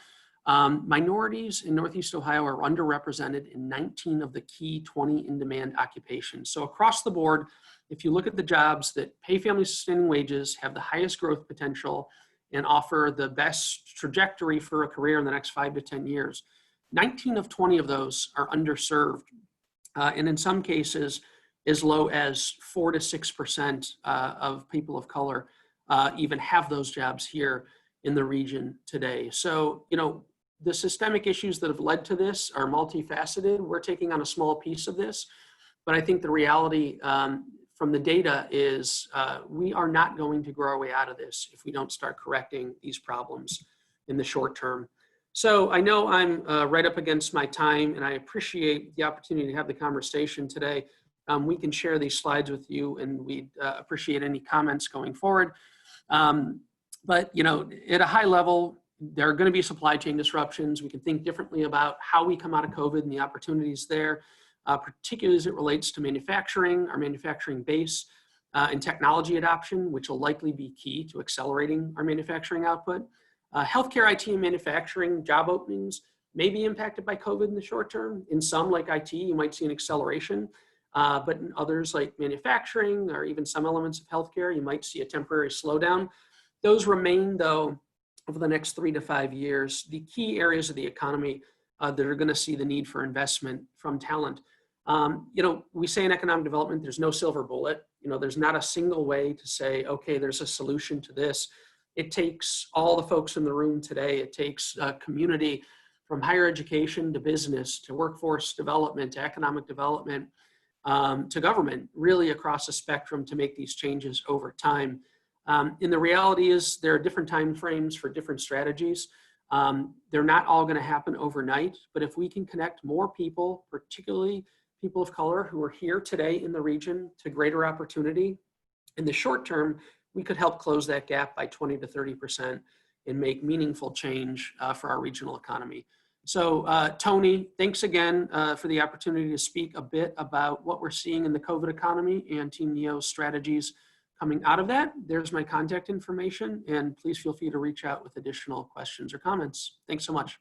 minorities in Northeast Ohio are underrepresented in 19 of the key 20 in-demand occupations. So across the board, if you look at the jobs that pay family sustaining wages, have the highest growth potential, and offer the best trajectory for a career in the next 5 to 10 years, 19 of 20 of those are underserved. And in some cases, as low as 4 to 6% of people of color even have those jobs here in the region today. So, you know, the systemic issues that have led to this are multifaceted. We're taking on a small piece of this, but I think the reality from the data is we are not going to grow our way out of this if we don't start correcting these problems in the short term. So I know I'm right up against my time, and I appreciate the opportunity to have the conversation today. We can share these slides with you, and we'd appreciate any comments going forward. But you know, at a high level, there are going to be supply chain disruptions. We can think differently about how we come out of COVID and the opportunities there, particularly as it relates to manufacturing, our manufacturing base. and technology adoption, which will likely be key to accelerating our manufacturing output. Healthcare, IT, and manufacturing job openings may be impacted by COVID in the short term. In some, like IT, you might see an acceleration, but in others, like manufacturing or even some elements of healthcare, you might see a temporary slowdown. Those remain, though, over the next 3 to 5 years, the key areas of the economy that are going to see the need for investment from talent. We say in economic development, there's no silver bullet. There's not a single way to say, okay, there's a solution to this. It takes all the folks in the room today. It takes a community from higher education to business to workforce development to economic development to government, really across the spectrum to make these changes over time. And the reality is there are different time frames for different strategies. They're not all going to happen overnight, but if we can connect more people, particularly people of color who are here today in the region, to greater opportunity, in the short term, we could help close that gap by 20 to 30% and make meaningful change for our regional economy. So Tony, thanks again for the opportunity to speak a bit about what we're seeing in the COVID economy and Team NEO's strategies coming out of that. There's my contact information, and please feel free to reach out with additional questions or comments. Thanks so much.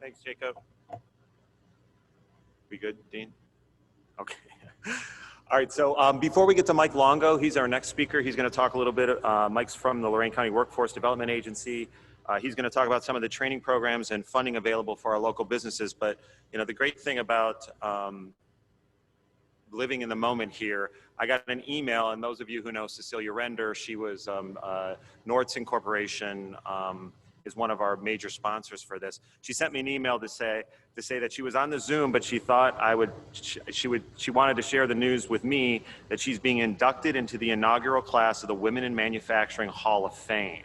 Thanks, Jacob. We good, Dean? Okay. All right, so before we get to Mike Longo, he's our next speaker. He's going to talk a little bit. Mike's from the Lorain County Workforce Development Agency. He's going to talk about some of the training programs and funding available for our local businesses. But the great thing about living in the moment here, I got an email, and those of you who know Cecilia Render, she was Nordson Corporation, is one of our major sponsors for this. She sent me an email to say that she was on the Zoom, but she thought she wanted to share the news with me that she's being inducted into the inaugural class of the Women in Manufacturing Hall of Fame.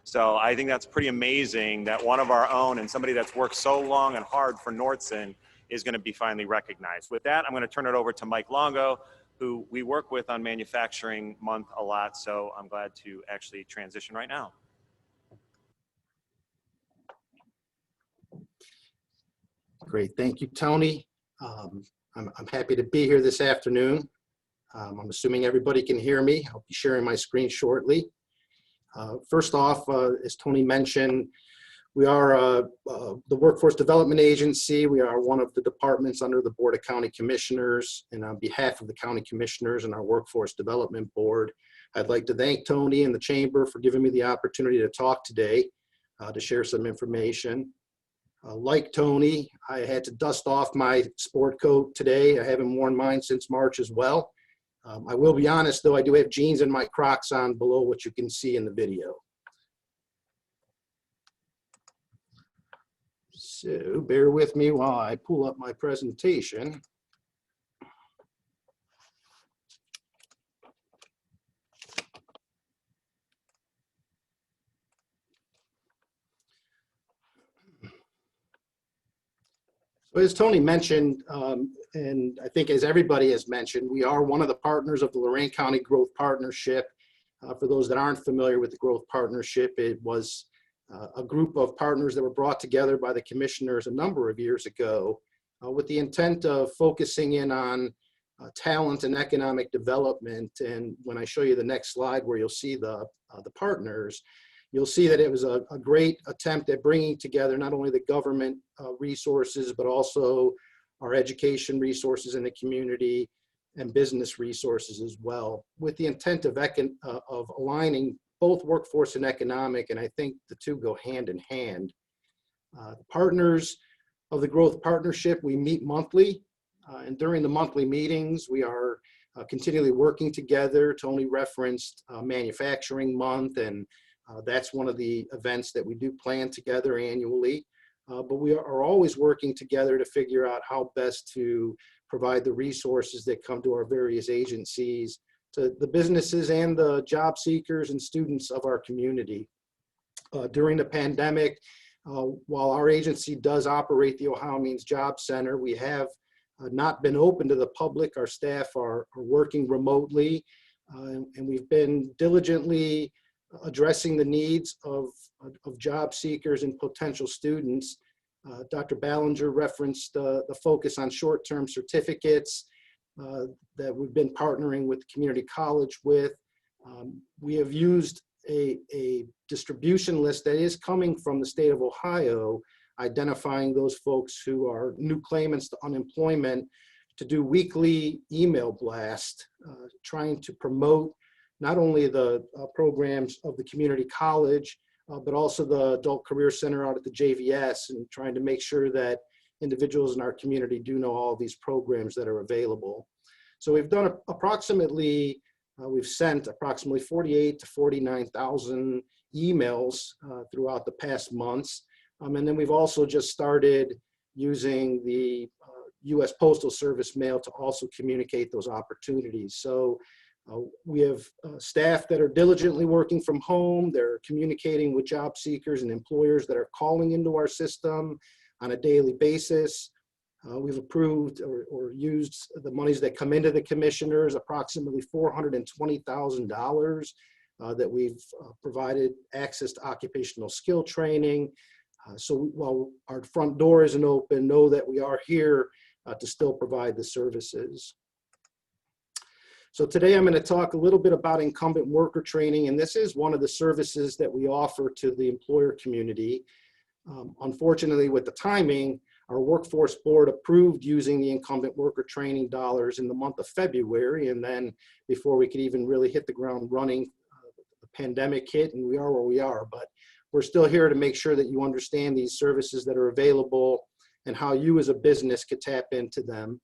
So I think that's pretty amazing that one of our own and somebody that's worked so long and hard for Nordson is going to be finally recognized. With that, I'm going to turn it over to Mike Longo, who we work with on Manufacturing Month a lot. So I'm glad to actually transition right now. Great, thank you, Tony. I'm happy to be here this afternoon. I'm assuming everybody can hear me. I'll be sharing my screen shortly. First off, as Tony mentioned, we are the Workforce Development Agency. We are one of the departments under the Board of County Commissioners, and on behalf of the County Commissioners and our Workforce Development Board, I'd like to thank Tony and the Chamber for giving me the opportunity to talk today, to share some information. Like Tony, I had to dust off my sport coat today. I haven't worn mine since March as well. I will be honest though, I do have jeans and my Crocs on below what you can see in the video. So bear with me while I pull up my presentation. As Tony mentioned, and I think as everybody has mentioned, we are one of the partners of the Lorain County Growth Partnership. For those that aren't familiar with the Growth Partnership, it was a group of partners that were brought together by the commissioners a number of years ago with the intent of focusing in on talent and economic development. And when I show you the next slide where you'll see the partners, you'll see that it was a great attempt at bringing together not only the government resources, but also our education resources in the community and business resources as well, with the intent of aligning both workforce and economic, and I think the two go hand in hand. The partners of the Growth Partnership, we meet monthly, and during the monthly meetings, we are continually working together. Tony referenced Manufacturing Month, and that's one of the events that we do plan together annually, but we are always working together to figure out how best to provide the resources that come to our various agencies, to the businesses and the job seekers and students of our community. During the pandemic, while our agency does operate the Ohio Means Job Center, we have not been open to the public. Our staff are working remotely, and we've been diligently addressing the needs of job seekers and potential students. Dr. Ballinger referenced the focus on short-term certificates that we've been partnering with the community college with. We have used a distribution list that is coming from the state of Ohio, identifying those folks who are new claimants to unemployment, to do weekly email blast, trying to promote not only the programs of the community college, but also the Adult Career Center out at the JVS, and trying to make sure that individuals in our community do know all these programs that are available. So we've done approximately, we've sent approximately 48 to 49,000 emails throughout the past months. And then we've also just started using the U.S. Postal Service mail to also communicate those opportunities. So we have staff that are diligently working from home. They're communicating with job seekers and employers that are calling into our system on a daily basis. We've approved or used the monies that come into the commissioners, approximately $420,000 that we've provided access to occupational skill training. So while our front door isn't open, know that we are here to still provide the services. So today I'm going to talk a little bit about incumbent worker training, and this is one of the services that we offer to the employer community. Unfortunately, with the timing, our workforce board approved using the incumbent worker training dollars in the month of February, and then before we could even really hit the ground running, the pandemic hit, and we are where we are. But we're still here to make sure that you understand these services that are available and how you as a business could tap into them.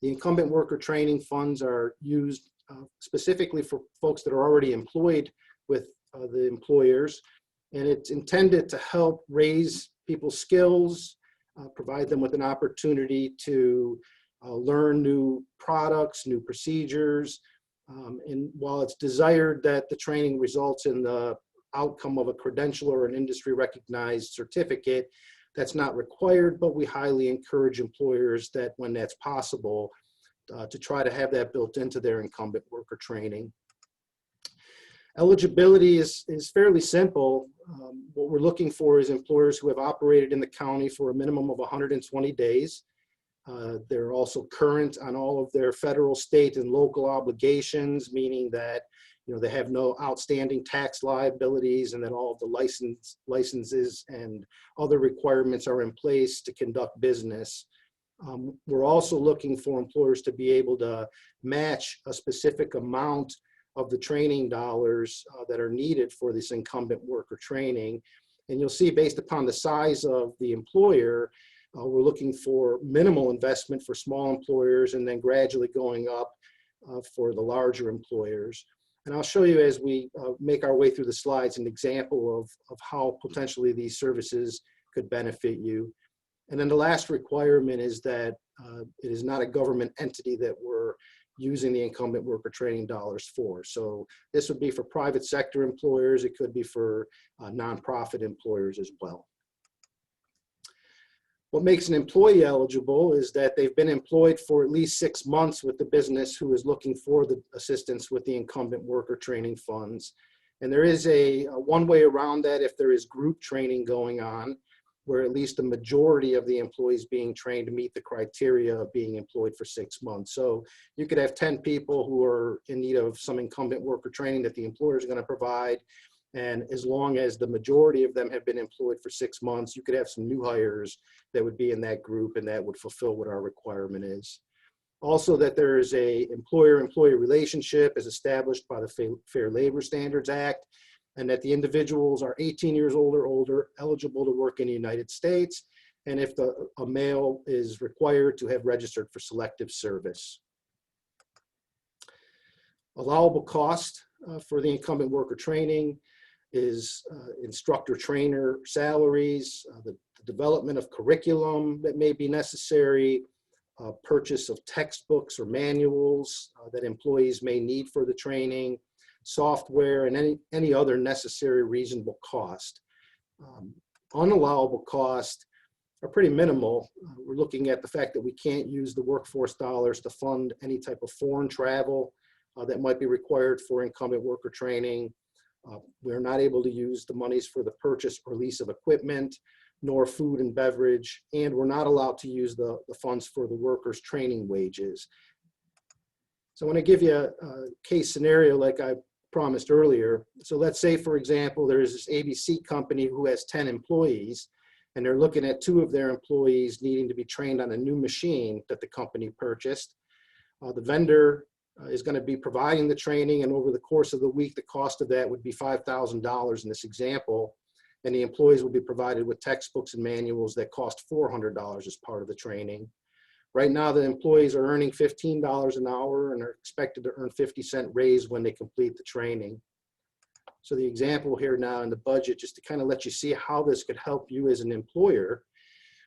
The incumbent worker training funds are used specifically for folks that are already employed with the employers, and it's intended to help raise people's skills, provide them with an opportunity to learn new products, new procedures, and while it's desired that the training results in the outcome of a credential or an industry recognized certificate, that's not required, but we highly encourage employers that when that's possible, to try to have that built into their incumbent worker training. Eligibility is fairly simple. What we're looking for is employers who have operated in the county for a minimum of 120 days. They're also current on all of their federal, state, and local obligations, meaning that they have no outstanding tax liabilities, and that all of the licenses and other requirements are in place to conduct business. We're also looking for employers to be able to match a specific amount of the training dollars that are needed for this incumbent worker training. And you'll see, based upon the size of the employer, we're looking for minimal investment for small employers and then gradually going up for the larger employers. And I'll show you as we make our way through the slides an example of how potentially these services could benefit you. And then the last requirement is that it is not a government entity that we're using the incumbent worker training dollars for. So this would be for private sector employers. It could be for nonprofit employers as well. What makes an employee eligible is that they've been employed for at least 6 months with the business who is looking for the assistance with the incumbent worker training funds. And there is a one way around that if there is group training going on, where at least the majority of the employees being trained to meet the criteria of being employed for 6 months. So you could have 10 people who are in need of some incumbent worker training that the employer is going to provide. And as long as the majority of them have been employed for 6 months, you could have some new hires that would be in that group, and that would fulfill what our requirement is. Also, that there is a employer-employee relationship as established by the Fair Labor Standards Act, and that the individuals are 18 years old or older, eligible to work in the United States, and if a male is required to have registered for selective service. Allowable cost for the incumbent worker training is instructor trainer salaries, the development of curriculum that may be necessary, purchase of textbooks or manuals that employees may need for the training, software, and any other necessary reasonable cost. Unallowable costs are pretty minimal. We're looking at the fact that we can't use the workforce dollars to fund any type of foreign travel that might be required for incumbent worker training. We're not able to use the monies for the purchase or lease of equipment, nor food and beverage, and we're not allowed to use the funds for the workers' training wages. So I want to give you a case scenario like I promised earlier. So let's say, for example, there's this ABC company who has 10 employees, and they're looking at 2 of their employees needing to be trained on a new machine that the company purchased. The vendor is going to be providing the training, and over the course of the week, the cost of that would be $5,000 in this example. And the employees will be provided with textbooks and manuals that cost $400 as part of the training. Right now, the employees are earning $15 an hour and are expected to earn 50-cent raise when they complete the training. So the example here now in the budget, just to kind of let you see how this could help you as an employer,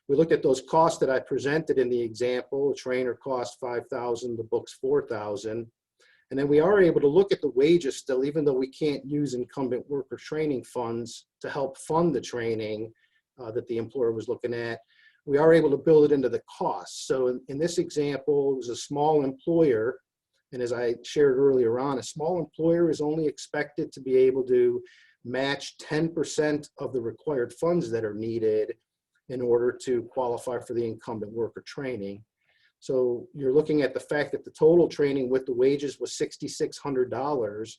we looked at those costs that I presented in the example. The trainer cost $5,000, the books $4,000. And then we are able to look at the wages still, even though we can't use incumbent worker training funds to help fund the training that the employer was looking at. We are able to build it into the costs. So in this example, it was a small employer. And as I shared earlier on, a small employer is only expected to be able to match 10% of the required funds that are needed in order to qualify for the incumbent worker training. So you're looking at the fact that the total training with the wages was $6,600,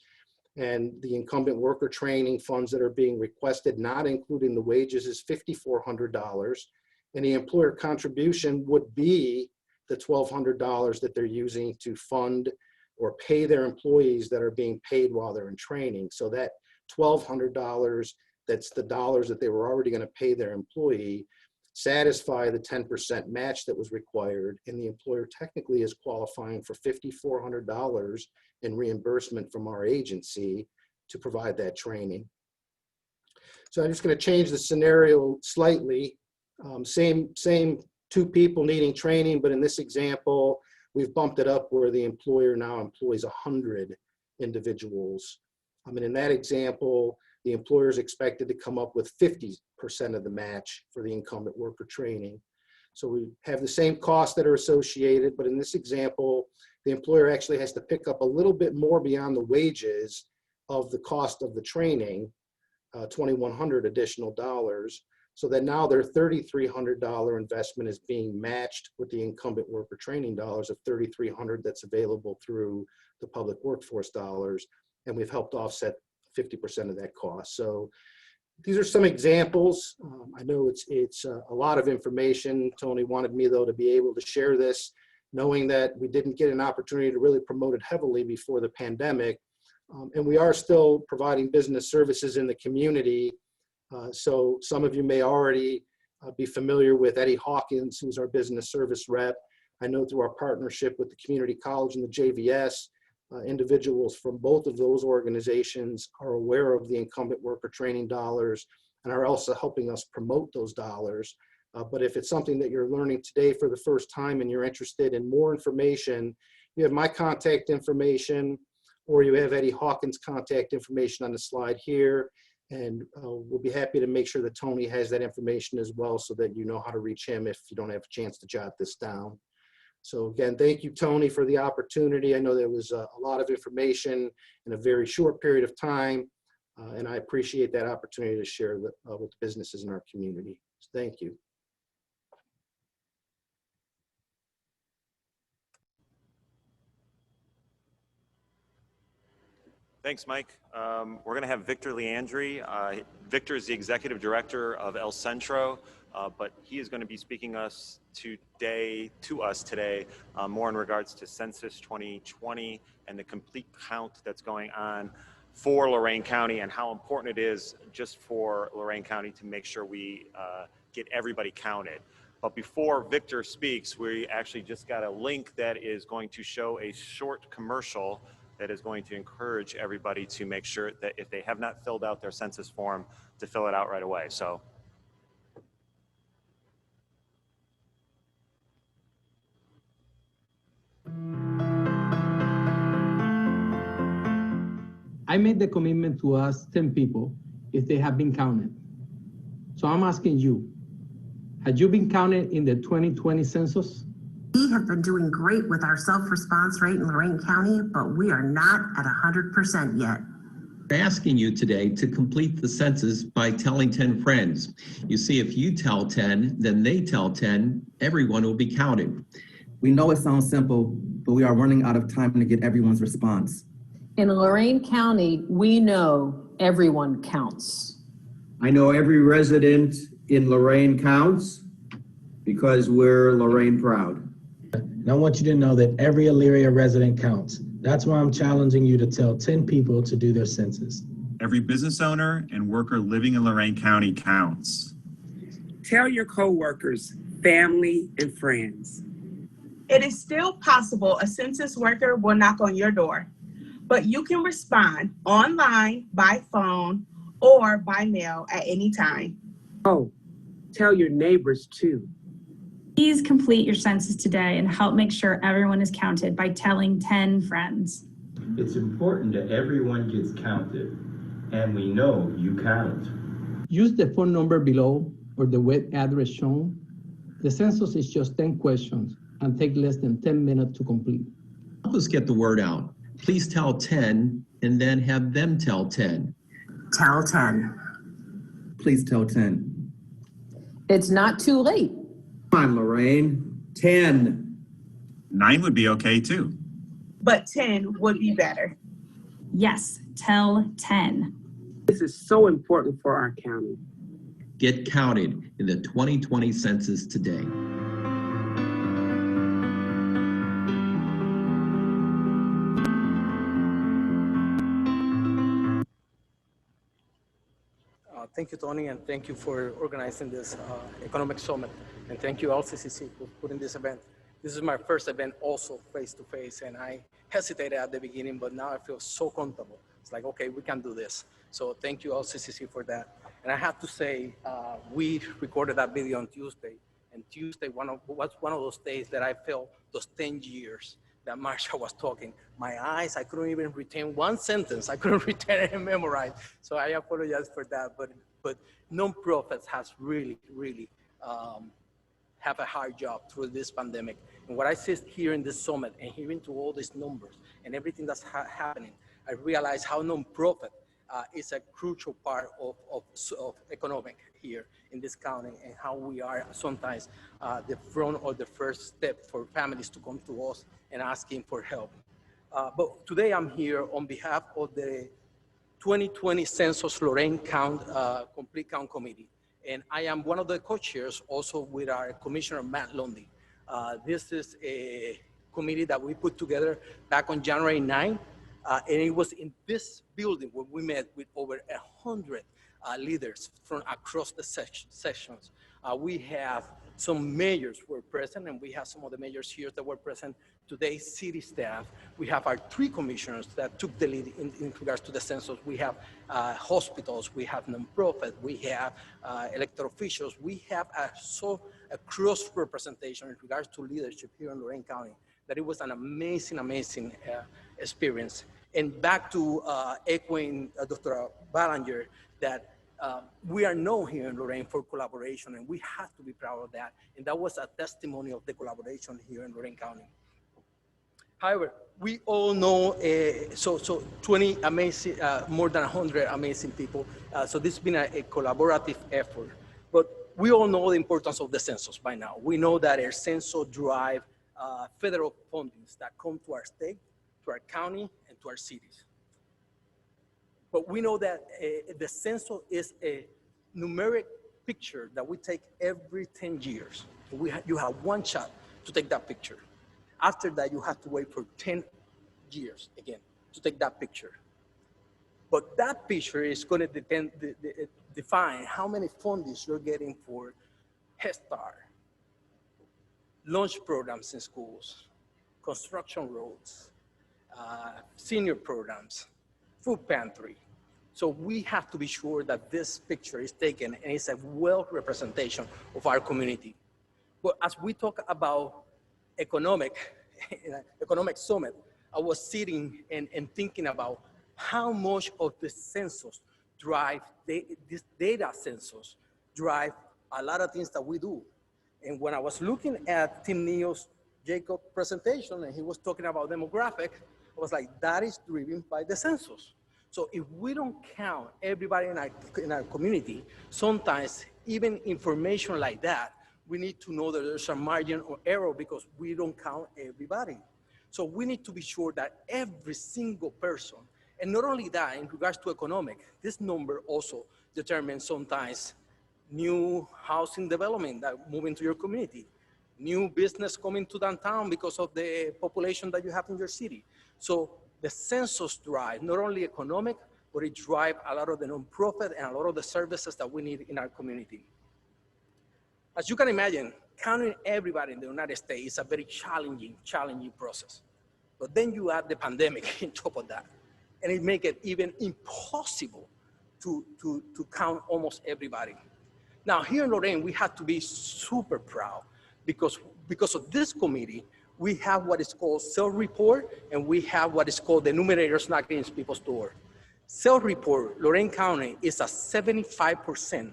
and the incumbent worker training funds that are being requested, not including the wages, is $5,400. And the employer contribution would be the $1,200 that they're using to fund or pay their employees that are being paid while they're in training. So that $1,200, that's the dollars that they were already going to pay their employee, satisfy the 10% match that was required, and the employer technically is qualifying for $5,400 in reimbursement from our agency to provide that training. So I'm just going to change the scenario slightly. Same 2 people needing training, but in this example, we've bumped it up where the employer now employs 100 individuals. And in that example, the employer is expected to come up with 50% of the match for the incumbent worker training. So we have the same costs that are associated, but in this example, the employer actually has to pick up a little bit more beyond the wages of the cost of the training, $2,100 additional dollars. So that now their $3,300 investment is being matched with the incumbent worker training dollars of $3,300 that's available through the public workforce dollars. And we've helped offset 50% of that cost. So these are some examples. I know it's a lot of information. Tony wanted me, though, to be able to share this, knowing that we didn't get an opportunity to really promote it heavily before the pandemic. And we are still providing business services in the community. So some of you may already be familiar with Eddie Hawkins, who's our business service rep. I know through our partnership with the community college and the JVS, individuals from both of those organizations are aware of the incumbent worker training dollars and are also helping us promote those dollars. But if it's something that you're learning today for the first time and you're interested in more information, you have my contact information, or you have Eddie Hawkins' contact information on the slide here. And we'll be happy to make sure that Tony has that information as well, so that you know how to reach him if you don't have a chance to jot this down. So again, thank you, Tony, for the opportunity. I know there was a lot of information in a very short period of time, and I appreciate that opportunity to share with the businesses in our community. So thank you. Thanks, Mike. We're going to have Victor Leandry. Victor is the executive director of El Centro, but he is going to be speaking to us today more in regards to Census 2020 and the complete count that's going on for Lorain County, and how important it is just for Lorain County to make sure we get everybody counted. But before Victor speaks, we actually just got a link that is going to show a short commercial that is going to encourage everybody to make sure that if they have not filled out their census form, to fill it out right away. So. I made the commitment to ask 10 people if they have been counted. So I'm asking you, had you been counted in the 2020 census? We have been doing great with our self-response rate in Lorain County, but we are not at 100% yet. asking you today to complete the census by telling 10 friends. You see, if you tell 10, then they tell 10, everyone will be counted. We know it sounds simple, but we are running out of time to get everyone's response. In Lorain County, we know everyone counts. I know every resident in Lorain counts because we're Lorain proud. And I want you to know that every Elyria resident counts. That's why I'm challenging you to tell 10 people to do their census. Every business owner and worker living in Lorain County counts. Tell your coworkers, family, and friends. It is still possible a census worker will knock on your door, but you can respond online, by phone, or by mail at any time. Oh, tell your neighbors too. Please complete your census today and help make sure everyone is counted by telling 10 friends. It's important that everyone gets counted, and we know you count. Use the phone number below or the web address shown. The census is just 10 questions and take less than 10 minutes to complete. Help us get the word out. Please tell 10 and then have them tell 10. Tell 10. Please tell 10. It's not too late. Come on, Lorain. 10. 9 would be okay too. But 10 would be better. Yes, tell 10. This is so important for our county. Get counted in the 2020 census today. Thank you, Tony, and thank you for organizing this economic summit. And thank you all, CCC, for putting this event. This is my first event also face-to-face, and I hesitated at the beginning, but now I feel so comfortable. It's like, okay, we can do this. So thank you all, CCC, for that. And I have to say, we recorded that video on Tuesday, and Tuesday was one of those days that I felt those 10 years that Marcia was talking. My eyes, I couldn't even retain one sentence. I couldn't retain it and memorize. So I apologize for that. But nonprofits has really have a hard job through this pandemic. And what I see here in this summit and hearing to all these numbers and everything that's happening, I realize how nonprofit is a crucial part of economic here in this county, and how we are sometimes the front or the first step for families to come to us and asking for help. But today I'm here on behalf of the 2020 Census Lorain Complete Count Committee. And I am one of the co-chairs also with our Commissioner Matt Lundy. This is a committee that we put together back on January 9th. And it was in this building where we met with over 100 leaders from across the sections. We have some mayors were present, and we have some of the mayors here that were present today, city staff. We have our 3 commissioners that took the lead in regards to the census. We have hospitals, we have nonprofit, we have elected officials. We have a cross representation in regards to leadership here in Lorain County, that it was an amazing experience. And back to echoing Dr. Ballinger, that we are known here in Lorain for collaboration, and we have to be proud of that. And that was a testimony of the collaboration here in Lorain County. However, we all know, 20 amazing, more than 100 amazing people. So this has been a collaborative effort. But we all know the importance of the census by now. We know that our census drive federal fundings that come to our state, to our county, and to our cities. But we know that the census is a numeric picture that we take every 10 years. You have one shot to take that picture. After that, you have to wait for 10 years again to take that picture. But that picture is going to define how many fundings you're getting for Head Start, lunch programs in schools, construction roads, senior programs, food pantry. So we have to be sure that this picture is taken and it's a well representation of our community. But as we talk about economic summit, I was sitting and thinking about how much of the census this data census drive a lot of things that we do. And when I was looking at Tim Neal's Jacob presentation and he was talking about demographic, I was like, that is driven by the census. So if we don't count everybody in our community, sometimes even information like that, we need to know that there's a margin of error because we don't count everybody. So we need to be sure that every single person, and not only that, in regards to economic, this number also determines sometimes new housing development that move into your community, new business coming to downtown because of the population that you have in your city. So the census drive, not only economic, but it drives a lot of the nonprofit and a lot of the services that we need in our community. As you can imagine, counting everybody in the United States is a very challenging process. But then you add the pandemic on top of that, and it makes it even impossible to count almost everybody. Now, here in Lorain, we have to be super proud because of this committee, we have what is called self-report, and we have what is called the numerators knocking on people's door. Self-report, Lorain County is at 75%,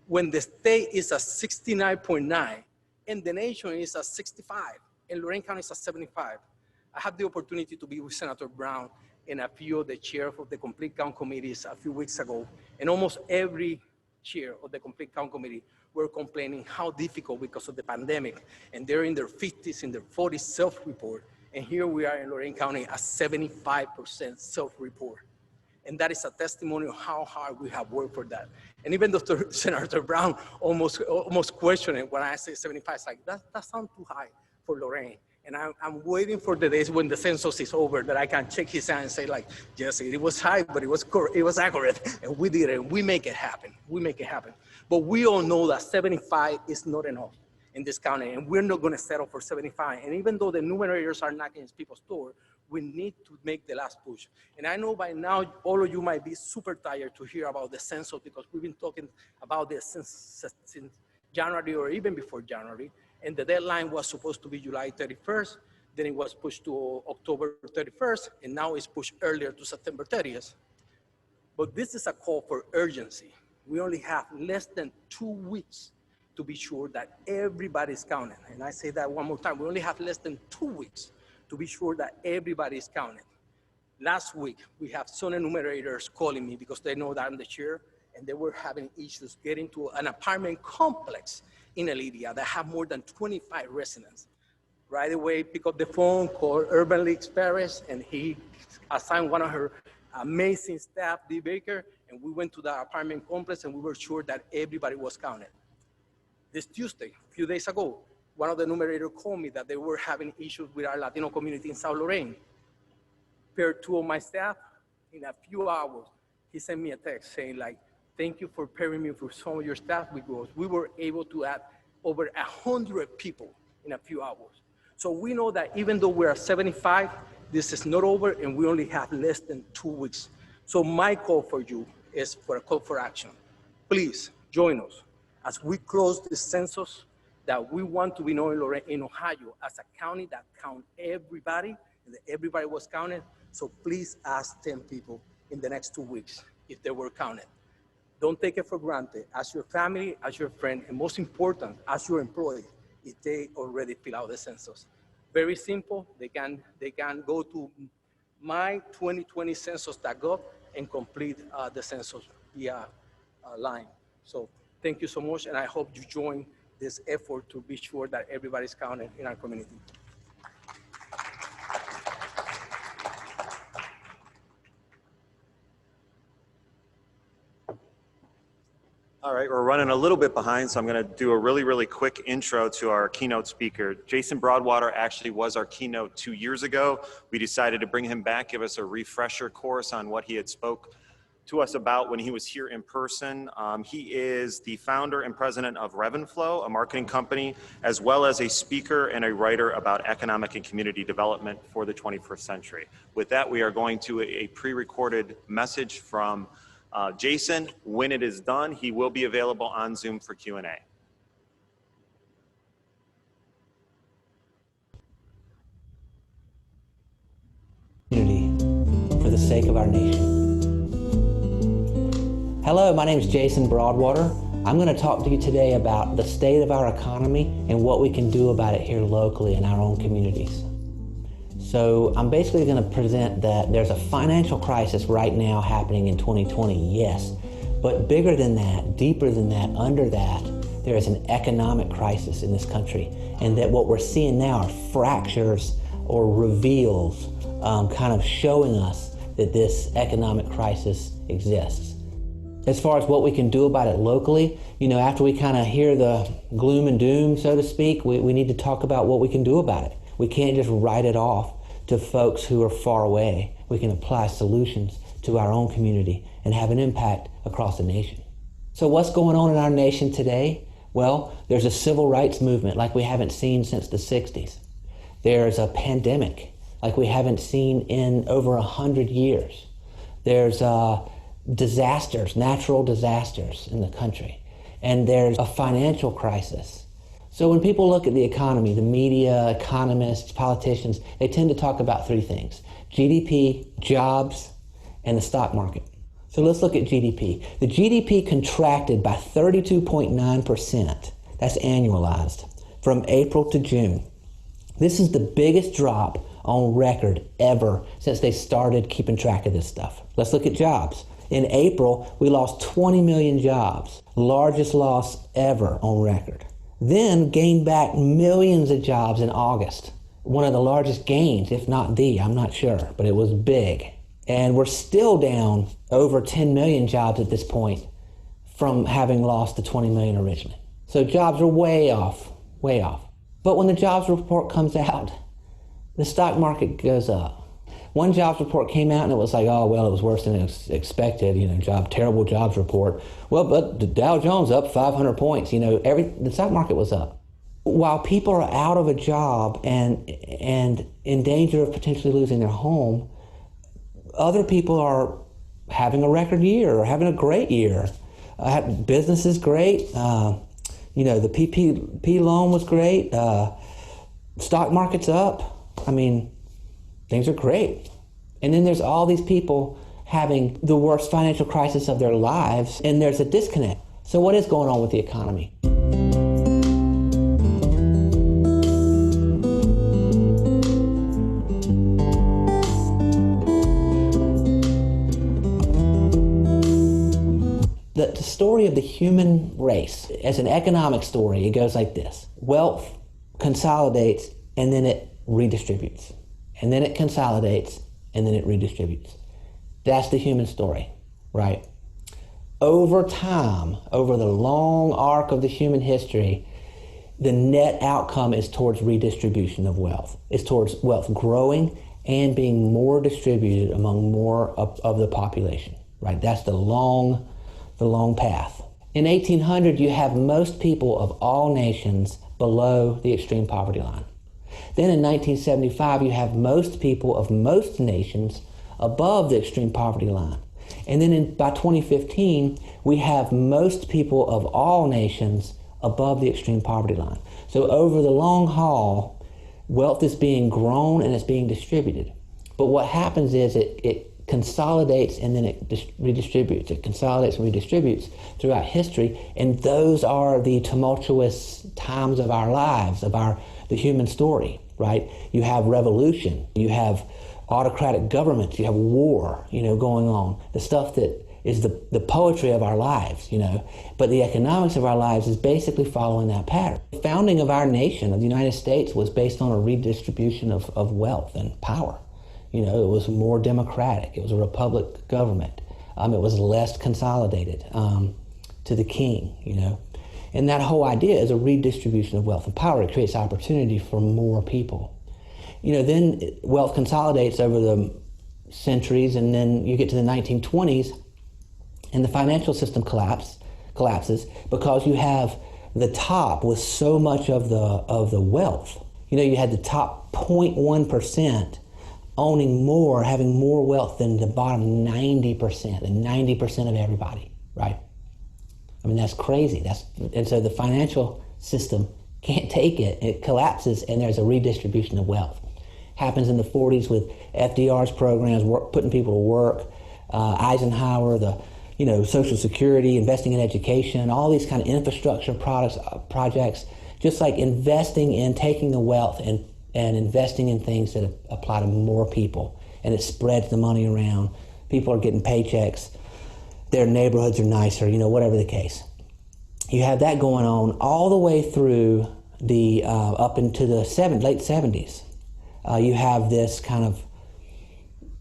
when the state is at 69.9, and the nation is at 65, and Lorain County is at 75. I had the opportunity to be with Senator Brown and a few of the chairs of the Complete Count committees a few weeks ago, and almost every chair of the Complete Count committee were complaining how difficult because of the pandemic, and they're in their 50s, in their 40s self-report, and here we are in Lorain County at 75% self-report. And that is a testimony of how hard we have worked for that. And even Dr. Senator Brown almost questioned it when I say 75. It's like, that sounds too high for Lorain. And I'm waiting for the days when the census is over that I can check his hand and say like, yes, it was high, but it was accurate. And we did it, and we make it happen. We make it happen. But we all know that 75 is not enough in this county, and we're not gonna settle for 75. And even though the numerators are knocking at people's door, we need to make the last push. And I know by now, all of you might be super tired to hear about the census because we've been talking about this since January or even before January. And the deadline was supposed to be July 31st. Then it was pushed to October 31st. And now it's pushed earlier to September 30th. But this is a call for urgency. We only have less than 2 weeks to be sure that everybody's counted. And I say that one more time. We only have less than 2 weeks to be sure that everybody is counted. Last week, we have some enumerators calling me because they know that I'm the chair, and they were having issues getting to an apartment complex in Elidia that have more than 25 residents. Right away, pick up the phone, call Urban Leagues Paris, and he assigned one of her amazing staff, Dee Baker, and we went to the apartment complex and we were sure that everybody was counted. This Tuesday, a few days ago, one of the enumerators called me that they were having issues with our Latino community in South Lorain. Paired 2 of my staff, in a few hours, he sent me a text saying like, thank you for pairing me with some of your staff because we were able to add over 100 people in a few hours. So we know that even though we're at 75, this is not over and we only have less than 2 weeks. So my call for you is for a call for action. Please join us as we close the census that we want to be known in Ohio as a county that counts everybody, and that everybody was counted. So please ask 10 people in the next 2 weeks if they were counted. Don't take it for granted. Ask your family, ask your friend, and most important, ask your employee if they already fill out the census. Very simple. They can go to my2020census.gov and complete the census via line. So thank you so much, and I hope you join this effort to be sure that everybody's counted in our community. All right, we're running a little bit behind, so I'm going to do a really quick intro to our keynote speaker. Jason Broadwater actually was our keynote 2 years ago. We decided to bring him back, give us a refresher course on what he had spoke to us about when he was here in person. He is the founder and president of Revenflow, a marketing company, as well as a speaker and a writer about economic and community development for the 21st century. With that, we are going to a pre-recorded message from Jason. When it is done, he will be available on Zoom for Q&A. For the sake of our nation. Hello, my name is Jason Broadwater. I'm going to talk to you today about the state of our economy and what we can do about it here locally in our own communities. So I'm basically going to present that there's a financial crisis right now happening in 2020, yes. But bigger than that, deeper than that, under that, there is an economic crisis in this country. And that what we're seeing now are fractures or reveals kind of showing us that this economic crisis exists. As far as what we can do about it locally, after we kind of hear the gloom and doom, so to speak, we need to talk about what we can do about it. We can't just write it off to folks who are far away. We can apply solutions to our own community and have an impact across the nation. So what's going on in our nation today? Well, there's a civil rights movement like we haven't seen since the 60s. There's a pandemic like we haven't seen in over 100 years. There's disasters, natural disasters in the country. And there's a financial crisis. So when people look at the economy, the media, economists, politicians, they tend to talk about three things: GDP, jobs, and the stock market. So let's look at GDP. The GDP contracted by 32.9%. That's annualized from April to June. This is the biggest drop on record ever since they started keeping track of this stuff. Let's look at jobs. In April, we lost 20 million jobs, largest loss ever on record. Then gained back millions of jobs in August. One of the largest gains, if not the, I'm not sure, but it was big. And we're still down over 10 million jobs at this point from having lost the 20 million originally. So jobs are way off, way off. But when the jobs report comes out, the stock market goes up. One jobs report came out and it was like, oh, well, it was worse than expected, terrible jobs report. Well, but the Dow Jones up 500 points, the stock market was up. While people are out of a job and in danger of potentially losing their home, other people are having a record year or having a great year. Business is great. The PPP loan was great. Stock market's up. Things are great. And then there's all these people having the worst financial crisis of their lives, and there's a disconnect. So what is going on with the economy? The story of the human race, as an economic story, it goes like this. Wealth consolidates, and then it redistributes. And then it consolidates, and then it redistributes. That's the human story, right? Over time, over the long arc of the human history, the net outcome is towards redistribution of wealth. It's towards wealth growing and being more distributed among more of the population, right? That's the long path. In 1800, you have most people of all nations below the extreme poverty line. Then in 1975, you have most people of most nations above the extreme poverty line. And then by 2015, we have most people of all nations above the extreme poverty line. So over the long haul, wealth is being grown and it's being distributed. But what happens is it consolidates and then it redistributes. It consolidates and redistributes throughout history. And those are the tumultuous times of our lives, the human story, right? You have revolution, you have autocratic governments, you have war, going on. The stuff that is the poetry of our lives, But the economics of our lives is basically following that pattern. The founding of our nation, of the United States, was based on a redistribution of wealth and power. It was more democratic. It was a republic government. It was less consolidated to the king, And that whole idea is a redistribution of wealth and power. It creates opportunity for more people. Then wealth consolidates over the centuries, and then you get to the 1920s, and the financial system collapses because you have the top with so much of the wealth. You had the top 0.1% owning more, having more wealth than the bottom 90%, and 90% of everybody, right? That's crazy. And so the financial system can't take it. It collapses, and there's a redistribution of wealth. Happens in the 40s with FDR's programs, putting people to work. Eisenhower, Social Security, investing in education, all these kind of infrastructure projects, just like investing in taking the wealth and investing in things that apply to more people, and it spreads the money around. People are getting paychecks, their neighborhoods are nicer, whatever the case. You have that going on all the way through the up into the late 70s. You have this kind of,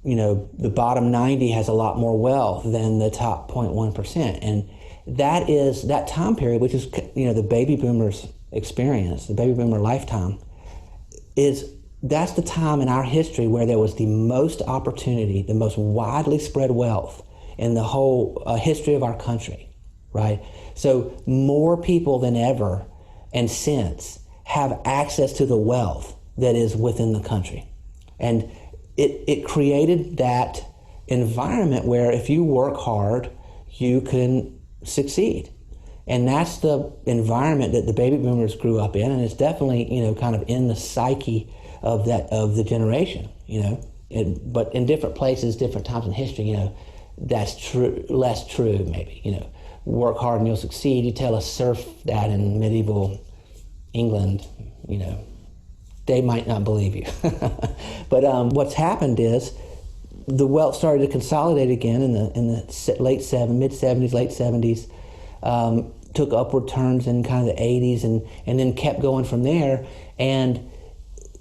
the bottom 90 has a lot more wealth than the top 0.1%. And that time period, which is, the baby boomers experience, the baby boomer lifetime, that's the time in our history where there was the most opportunity, the most widely spread wealth in the whole history of our country, right? So more people than ever and since have access to the wealth that is within the country. And it created that environment where if you work hard, you can succeed. And that's the environment that the baby boomers grew up in, and it's definitely, kind of in the psyche of the generation, but in different places, different times in history, that's true, less true maybe, work hard and you'll succeed. You tell a serf that in medieval England, they might not believe you. But what's happened is the wealth started to consolidate again in the mid-70s, late 70s, took upward turns in kind of the 80s and then kept going from there. And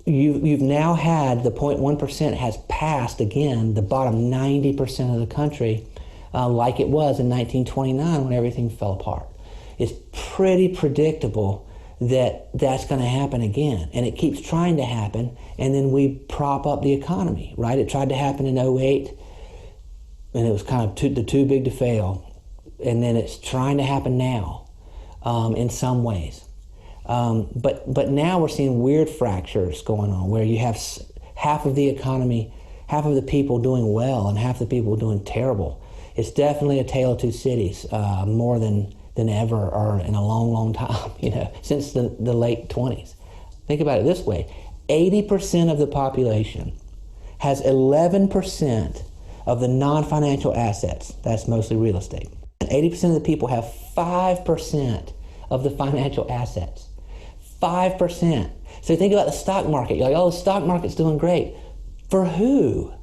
you've now had the 0.1% has passed again the bottom 90% of the country, like it was in 1929 when everything fell apart. It's pretty predictable that that's going to happen again, and it keeps trying to happen, and then we prop up the economy, right? It tried to happen in 08, and it was kind of too big to fail, and then it's trying to happen now in some ways. But now we're seeing weird fractures going on where you have half of the economy, half of the people doing well and half the people doing terrible. It's definitely a tale of two cities, more than ever or in a long, long time, since the late 20s. Think about it this way. 80% of the population has 11% of the non-financial assets. That's mostly real estate. And 80% of the people have 5% of the financial assets. 5%. So think about the stock market. You're like, oh, the stock market's doing great. For who?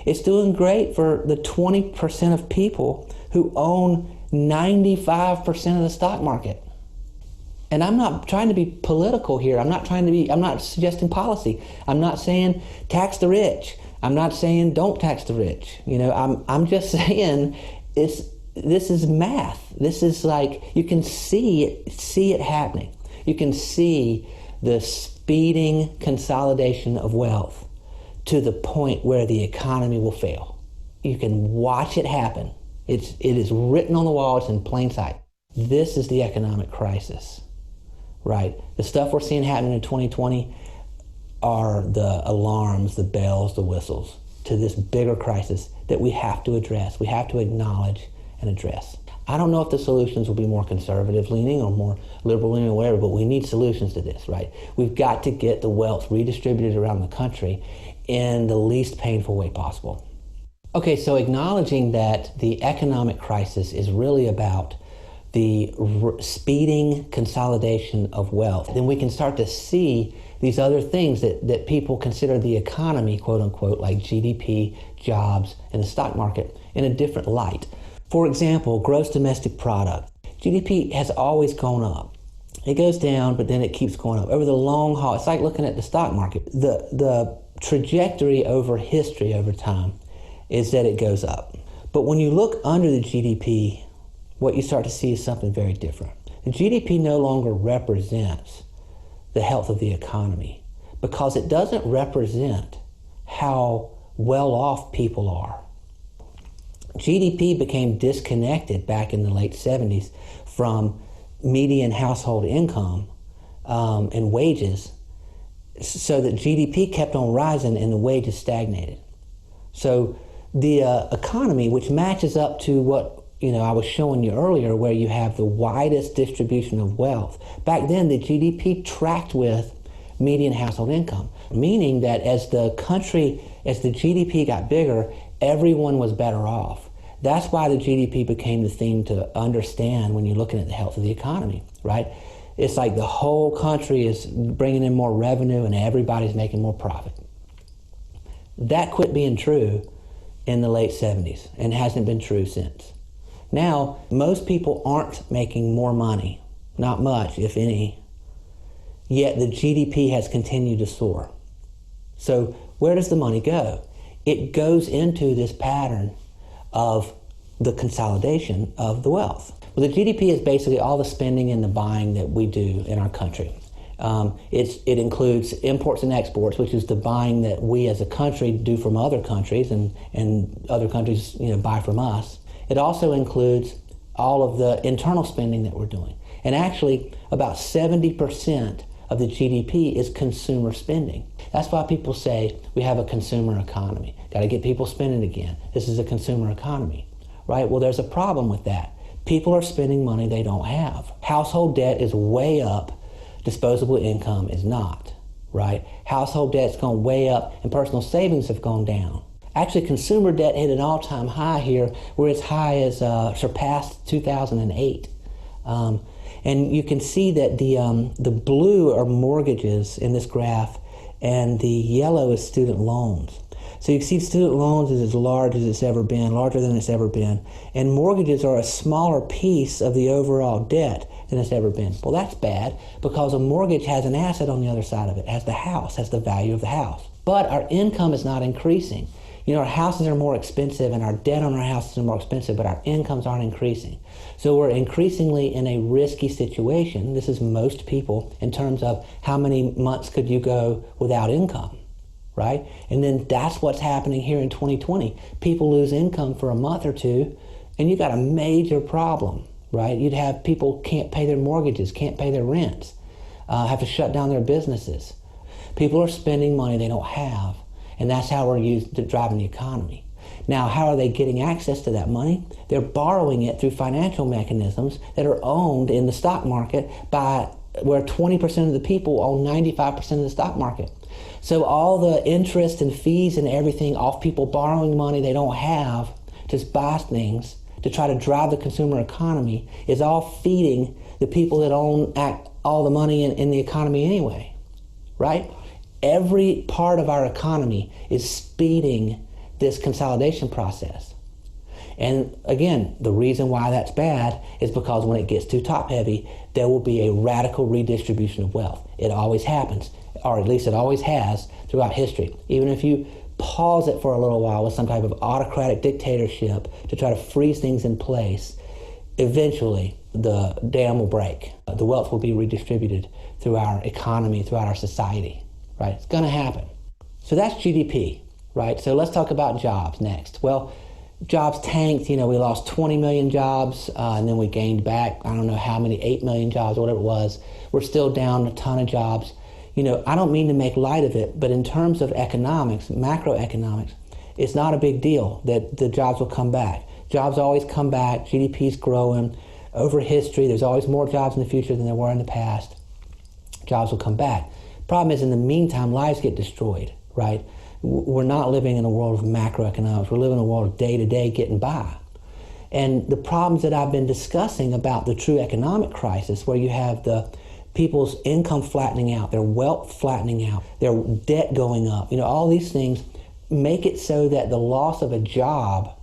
It's doing great for the 20% of people who own 95% of the stock market. And I'm not trying to be political here. I'm not suggesting policy. I'm not saying tax the rich. I'm not saying don't tax the rich. I'm just saying this is math. This is like, you can see it happening. You can see the speeding consolidation of wealth to the point where the economy will fail. You can watch it happen. It is written on the wall. It's in plain sight. This is the economic crisis, right? The stuff we're seeing happening in 2020 are the alarms, the bells, the whistles to this bigger crisis that we have to address. We have to acknowledge and address. I don't know if the solutions will be more conservative leaning or more liberal leaning or whatever, but we need solutions to this, right? We've got to get the wealth redistributed around the country in the least painful way possible. Okay, so acknowledging that the economic crisis is really about the speeding consolidation of wealth, then we can start to see these other things that people consider the economy, quote unquote, like GDP, jobs, and the stock market in a different light. For example, gross domestic product. GDP has always gone up. It goes down, but then it keeps going up. Over the long haul, it's like looking at the stock market. The trajectory over history, over time, is that it goes up. But when you look under the GDP, what you start to see is something very different. The GDP no longer represents the health of the economy because it doesn't represent how well off people are. GDP became disconnected back in the late 70s from median household income and wages, so that GDP kept on rising and the wages stagnated. So the economy, which matches up to what I was showing you earlier, where you have the widest distribution of wealth, back then the GDP tracked with median household income, meaning that as the GDP got bigger, everyone was better off. That's why the GDP became the thing to understand when you're looking at the health of the economy, right? it's like the whole country is bringing in more revenue and everybody's making more profit. That quit being true in the late 70s and hasn't been true since. Now, most people aren't making more money, not much, if any, yet the GDP has continued to soar. So where does the money go? It goes into this pattern of the consolidation of the wealth. Well, the GDP is basically all the spending and the buying that we do in our country. It includes imports and exports, which is the buying that we as a country do from other countries and other countries buy from us. It also includes all of the internal spending that we're doing. And actually, about 70% of the GDP is consumer spending. That's why people say we have a consumer economy. Got to get people spending again. This is a consumer economy, right? Well, there's a problem with that. People are spending money they don't have. Household debt is way up. Disposable income is not, right? Household debt's gone way up and personal savings have gone down. Actually, consumer debt hit an all-time high here where it's high as surpassed 2008. And you can see that the blue are mortgages in this graph and the yellow is student loans. So you see student loans is as large as it's ever been, larger than it's ever been. And mortgages are a smaller piece of the overall debt than it's ever been. Well, that's bad because a mortgage has an asset on the other side of it, has the house, has the value of the house. But our income is not increasing. Our houses are more expensive and our debt on our houses are more expensive, but our incomes aren't increasing. So we're increasingly in a risky situation. This is most people in terms of how many months could you go without income, right? And then that's what's happening here in 2020. People lose income for a month or two and you got a major problem, right? You'd have people can't pay their mortgages, can't pay their rents, have to shut down their businesses. People are spending money they don't have. And that's how we're driving the economy. Now, how are they getting access to that money? They're borrowing it through financial mechanisms that are owned in the stock market by where 20% of the people own 95% of the stock market. So all the interest and fees and everything off people borrowing money they don't have to buy things to try to drive the consumer economy is all feeding the people that own all the money in the economy anyway, right? Every part of our economy is speeding this consolidation process. And again, the reason why that's bad is because when it gets too top heavy, there will be a radical redistribution of wealth. It always happens, or at least it always has throughout history. Even if you pause it for a little while with some type of autocratic dictatorship to try to freeze things in place, eventually the dam will break. The wealth will be redistributed through our economy, throughout our society. Right, it's going to happen. So that's GDP, right? So let's talk about jobs next. Well, jobs tanked. We lost 20 million jobs, and then we gained back, I don't know how many, 8 million jobs, whatever it was. We're still down a ton of jobs. I don't mean to make light of it, but in terms of economics, macroeconomics, it's not a big deal that the jobs will come back. Jobs always come back. GDP's growing. Over history, there's always more jobs in the future than there were in the past. Jobs will come back. Problem is, in the meantime, lives get destroyed, right? We're not living in a world of macroeconomics. We're living in a world of day-to-day getting by. And the problems that I've been discussing about the true economic crisis, where you have the people's income flattening out, their wealth flattening out, their debt going up, all these things make it so that the loss of a job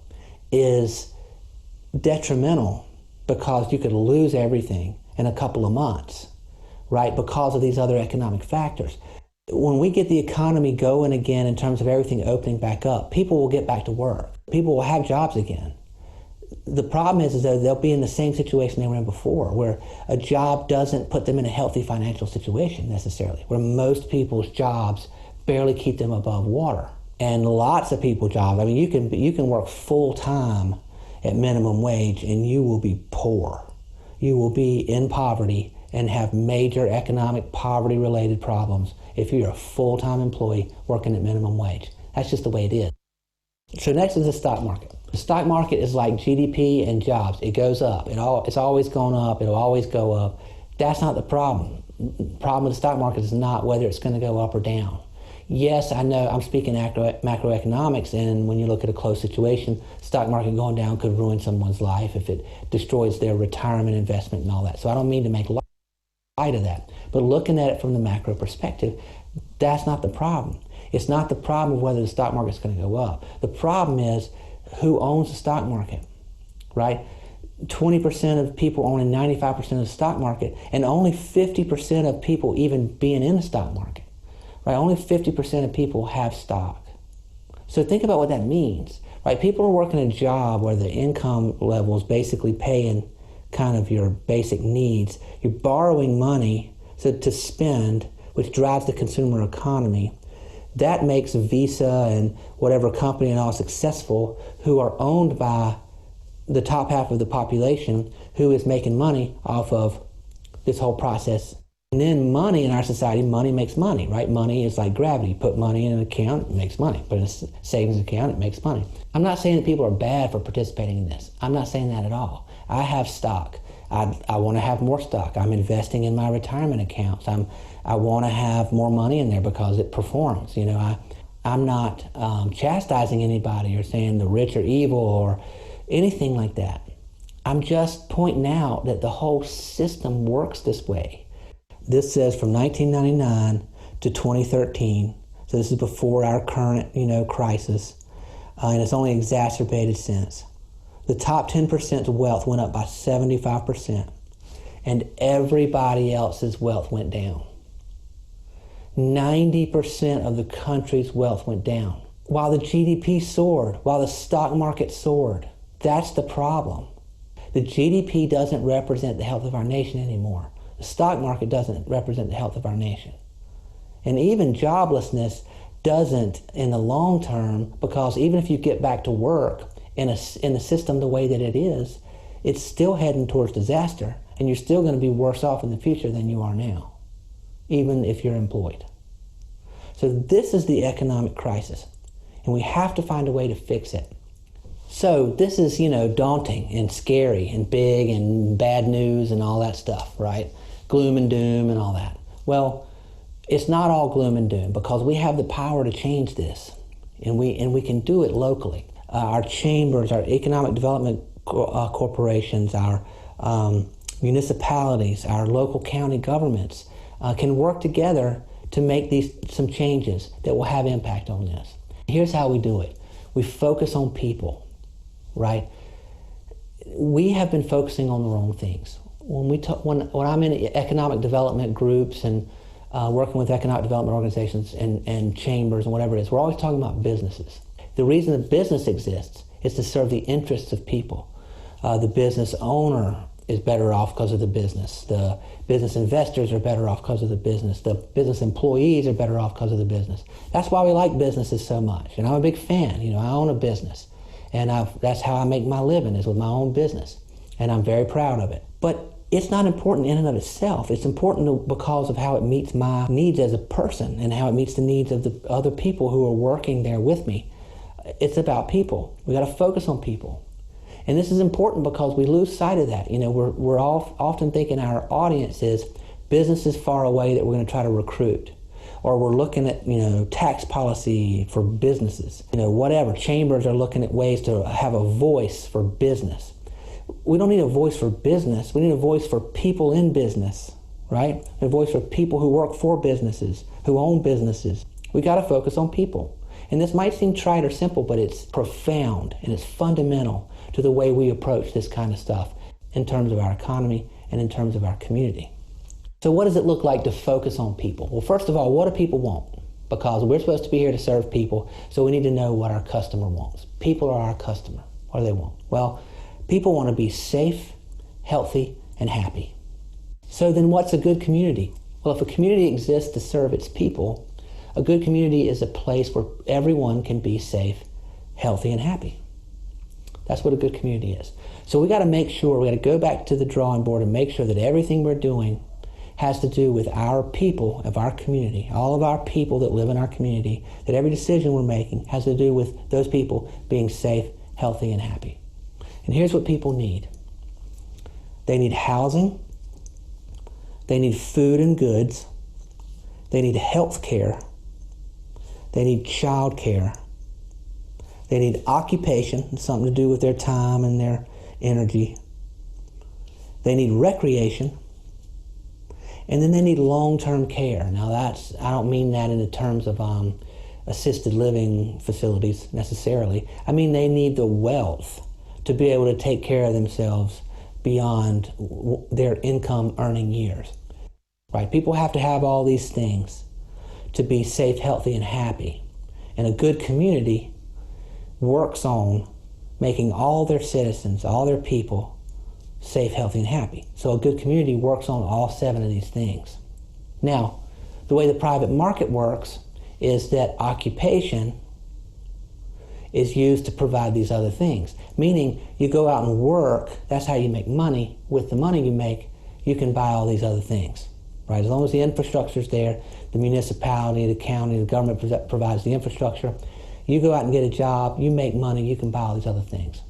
is detrimental because you could lose everything in a couple of months. Right, because of these other economic factors. When we get the economy going again in terms of everything opening back up, people will get back to work. People will have jobs again. The problem is that they'll be in the same situation they were in before, where a job doesn't put them in a healthy financial situation necessarily, where most people's jobs barely keep them above water. And lots of people's jobs, I mean, you can work full time at minimum wage and you will be poor. You will be in poverty and have major economic poverty-related problems if you're a full-time employee working at minimum wage. That's just the way it is. So next is the stock market. The stock market is like GDP and jobs. It goes up. It's always gone up. It'll always go up. That's not the problem. The problem with the stock market is not whether it's going to go up or down. Yes, I know I'm speaking macroeconomics, and when you look at a closed situation, stock market going down could ruin someone's life if it destroys their retirement investment and all that. So I don't mean to make light. light of that. But looking at it from the macro perspective, that's not the problem. It's not the problem of whether the stock market's going to go up. The problem is who owns the stock market, right? 20% of people owning 95% of the stock market, and only 50% of people even being in the stock market, right? Only 50% of people have stock. So think about what that means, right? People are working a job where the income level is basically paying kind of your basic needs. You're borrowing money to spend, which drives the consumer economy. That makes Visa and whatever company and all successful, who are owned by the top half of the population who is making money off of this whole process. And then money in our society, money makes money, right? Money is like gravity. You put money in an account, it makes money. Put in a savings account, it makes money. I'm not saying that people are bad for participating in this. I'm not saying that at all. I have stock. I want to have more stock. I'm investing in my retirement accounts. I want to have more money in there because it performs. You know, I'm not chastising anybody or saying the rich are evil or anything like that. I'm just pointing out that the whole system works this way. This says from 1999 to 2013, so this is before our current, crisis, and it's only exacerbated since. The top 10%'s wealth went up by 75%, and everybody else's wealth went down. 90% of the country's wealth went down, while the GDP soared, while the stock market soared. That's the problem. The GDP doesn't represent the health of our nation anymore. The stock market doesn't represent the health of our nation. And even joblessness doesn't in the long term, because even if you get back to work in a system the way that it is, it's still heading towards disaster, and you're still going to be worse off in the future than you are now, even if you're employed. So this is the economic crisis, and we have to find a way to fix it. So this is, daunting and scary and big and bad news and all that stuff, right? Gloom and doom and all that. Well, it's not all gloom and doom, because we have the power to change this, and we can do it locally. Our chambers, our economic development corporations, our municipalities, our local county governments can work together to make some changes that will have impact on this. Here's how we do it. We focus on people, right? We have been focusing on the wrong things. When I'm in economic development groups and working with economic development organizations and chambers and whatever it is, we're always talking about businesses. The reason the business exists is to serve the interests of people. The business owner is better off because of the business. The business investors are better off because of the business. The business employees are better off because of the business. That's why we like businesses so much. And I'm a big fan. I own a business. And that's how I make my living, is with my own business. And I'm very proud of it. But it's not important in and of itself. It's important because of how it meets my needs as a person and how it meets the needs of the other people who are working there with me. It's about people. We got to focus on people. And this is important because we lose sight of that. We're all often thinking our audience is businesses far away that we're going to try to recruit. Or we're looking at, tax policy for businesses. Whatever. Chambers are looking at ways to have a voice for business. We don't need a voice for business. We need a voice for people in business, right? A voice for people who work for businesses, who own businesses. We got to focus on people. And this might seem trite or simple, but it's profound and it's fundamental to the way we approach this kind of stuff in terms of our economy and in terms of our community. So what does it look like to focus on people? Well, first of all, what do people want? Because we're supposed to be here to serve people, so we need to know what our customer wants. People are our customer. What do they want? Well, people want to be safe, healthy, and happy. So then what's a good community? Well, if a community exists to serve its people, a good community is a place where everyone can be safe, healthy, and happy. That's what a good community is. So we got to make sure, we got to go back to the drawing board and make sure that everything we're doing has to do with our people of our community, all of our people that live in our community, that every decision we're making has to do with those people being safe, healthy, and happy. And here's what people need. They need housing. They need food and goods. They need health care. They need child care. They need occupation, something to do with their time and their energy. They need recreation. And then they need long-term care. Now I don't mean that in the terms of assisted living facilities necessarily. I mean they need the wealth to be able to take care of themselves beyond their income earning years, right? People have to have all these things to be safe, healthy, and happy. And a good community works on making all their citizens, all their people, safe, healthy, and happy. So a good community works on all 7 of these things. Now, the way the private market works is that occupation is used to provide these other things. Meaning, you go out and work, that's how you make money. With the money you make, you can buy all these other things, right? As long as the infrastructure's there, the municipality, the county, the government provides the infrastructure, you go out and get a job, you make money, you can buy all these other things.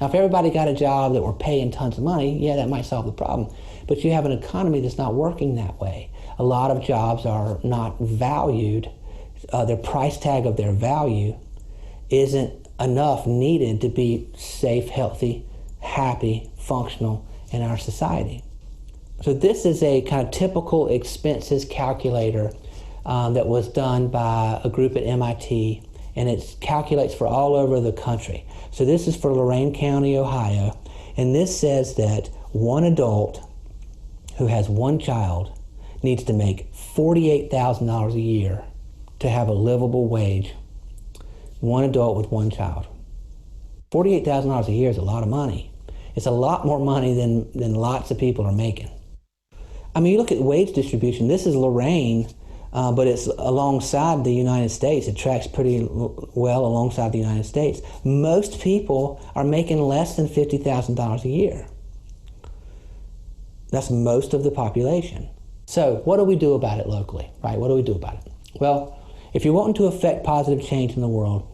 Now, if everybody got a job that were paying tons of money, yeah, that might solve the problem. But you have an economy that's not working that way. A lot of jobs are not valued. Their price tag of their value isn't enough needed to be safe, healthy, happy, functional in our society. So this is a kind of typical expenses calculator that was done by a group at MIT, and it calculates for all over the country. So this is for Lorain County, Ohio, and this says that one adult who has one child needs to make $48,000 a year to have a livable wage. One adult with one child. $48,000 a year is a lot of money. It's a lot more money than lots of people are making. I mean, you look at wage distribution, this is Lorain, but it's alongside the United States. It tracks pretty well alongside the United States. Most people are making less than $50,000 a year. That's most of the population. So what do we do about it locally, right? What do we do about it? Well, if you're wanting to affect positive change in the world,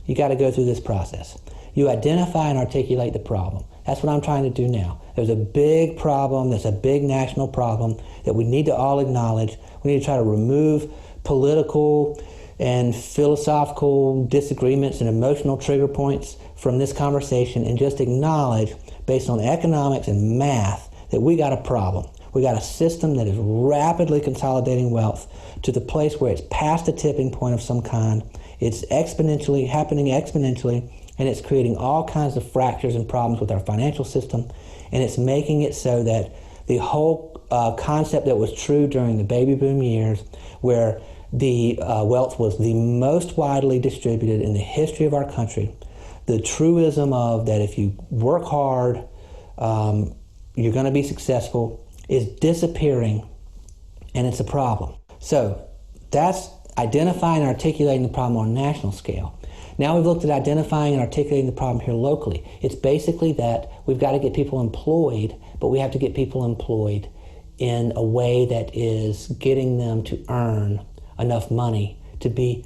you got to go through this process. You identify and articulate the problem. That's what I'm trying to do now. There's a big problem, there's a big national problem that we need to all acknowledge. We need to try to remove political and philosophical disagreements and emotional trigger points from this conversation and just acknowledge, based on economics and math, that we got a problem. We got a system that is rapidly consolidating wealth to the place where it's past a tipping point of some kind. It's happening exponentially, and it's creating all kinds of fractures and problems with our financial system, and it's making it so that the whole concept that was true during the baby boom years, where the wealth was the most widely distributed in the history of our country, the truism of that if you work hard, you're going to be successful, is disappearing, and it's a problem. So that's identifying and articulating the problem on a national scale. Now we've looked at identifying and articulating the problem here locally. It's basically that we've got to get people employed, but we have to get people employed in a way that is getting them to earn enough money to be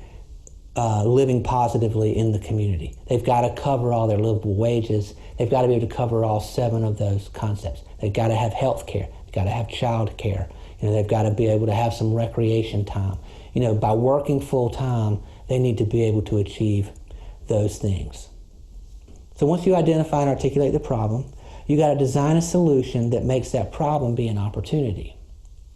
living positively in the community. They've got to cover all their livable wages. They've got to be able to cover all 7 of those concepts. They've got to have health care. They've got to have child care. They've got to be able to have some recreation time. By working full time, they need to be able to achieve those things. So once you identify and articulate the problem, you got to design a solution that makes that problem be an opportunity,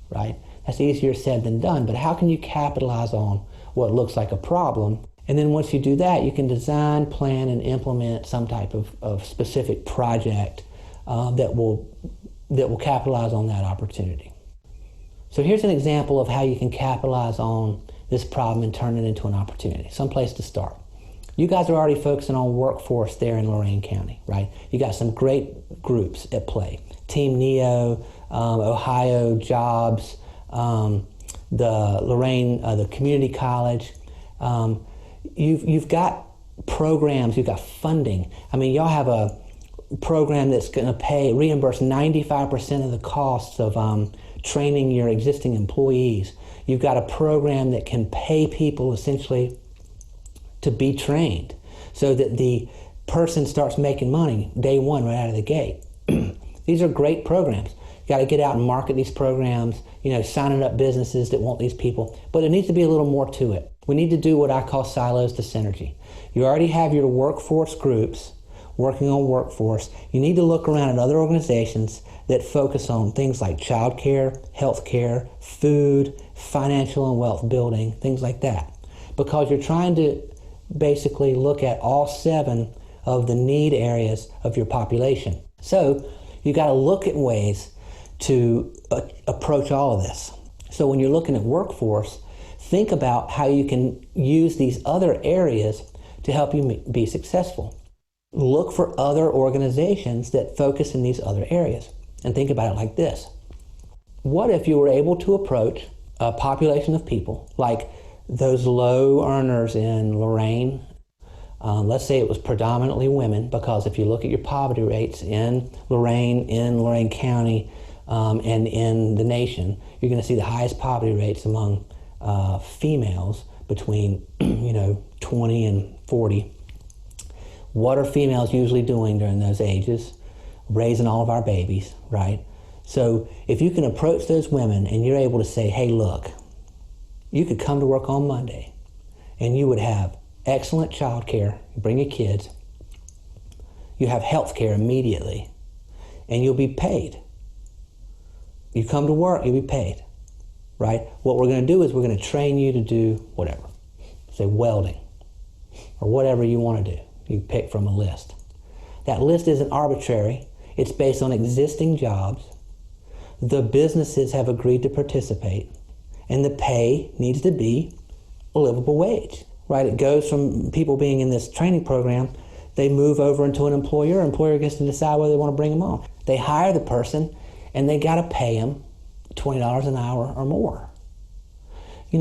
right? That's easier said than done, but how can you capitalize on what looks like a problem? And then once you do that, you can design, plan, and implement some type of specific project that will capitalize on that opportunity. So here's an example of how you can capitalize on this problem and turn it into an opportunity, some place to start. You guys are already focusing on workforce there in Lorain County, right? You got some great groups at play. Team NEO, Ohio Jobs, the Lorain, the community college. You've got programs, you've got funding. I mean, y'all have a program that's going to reimburse 95% of the costs of training your existing employees. You've got a program that can pay people essentially to be trained so that the person starts making money day one right out of the gate. These are great programs. You got to get out and market these programs, signing up businesses that want these people, but there needs to be a little more to it. We need to do what I call silos to synergy. You already have your workforce groups working on workforce, you need to look around at other organizations that focus on things like childcare, healthcare, food, financial and wealth building, things like that. Because you're trying to basically look at all 7 of the need areas of your population. So you got to look at ways to approach all of this. So when you're looking at workforce, think about how you can use these other areas to help you be successful. Look for other organizations that focus in these other areas and think about it like this. What if you were able to approach a population of people like those low earners in Lorain? Let's say it was predominantly women, because if you look at your poverty rates in Lorain County, and in the nation, you're going to see the highest poverty rates among females between 20 and 40. What are females usually doing during those ages? Raising all of our babies, right? So if you can approach those women and you're able to say, hey, look, you could come to work on Monday and you would have excellent child care, bring your kids, you have health care immediately, and you'll be paid. You come to work, you'll be paid, right? What we're going to do is we're going to train you to do whatever, say welding, or whatever you want to do. You pick from a list. That list isn't arbitrary. It's based on existing jobs. The businesses have agreed to participate, and the pay needs to be a livable wage, right? It goes from people being in this training program, they move over into an employer. Employer gets to decide whether they want to bring them on. They hire the person, and they got to pay them $20 an hour or more. You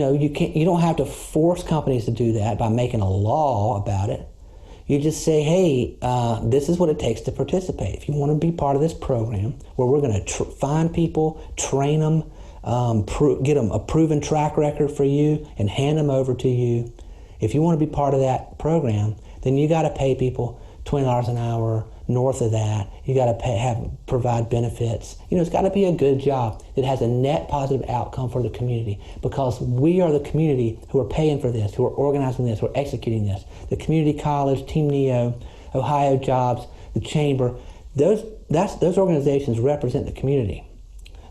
don't have to force companies to do that by making a law about it. You just say, hey, this is what it takes to participate. If you want to be part of this program where we're going to find people, train them, get them a proven track record for you and hand them over to you. If you want to be part of that program, then you got to pay people $20 an hour. North of that, you got to provide benefits. It's got to be a good job that has a net positive outcome for the community, because we are the community who are paying for this, who are organizing this, who are executing this. The community college, Team Neo, Ohio Jobs, the Chamber, those organizations represent the community.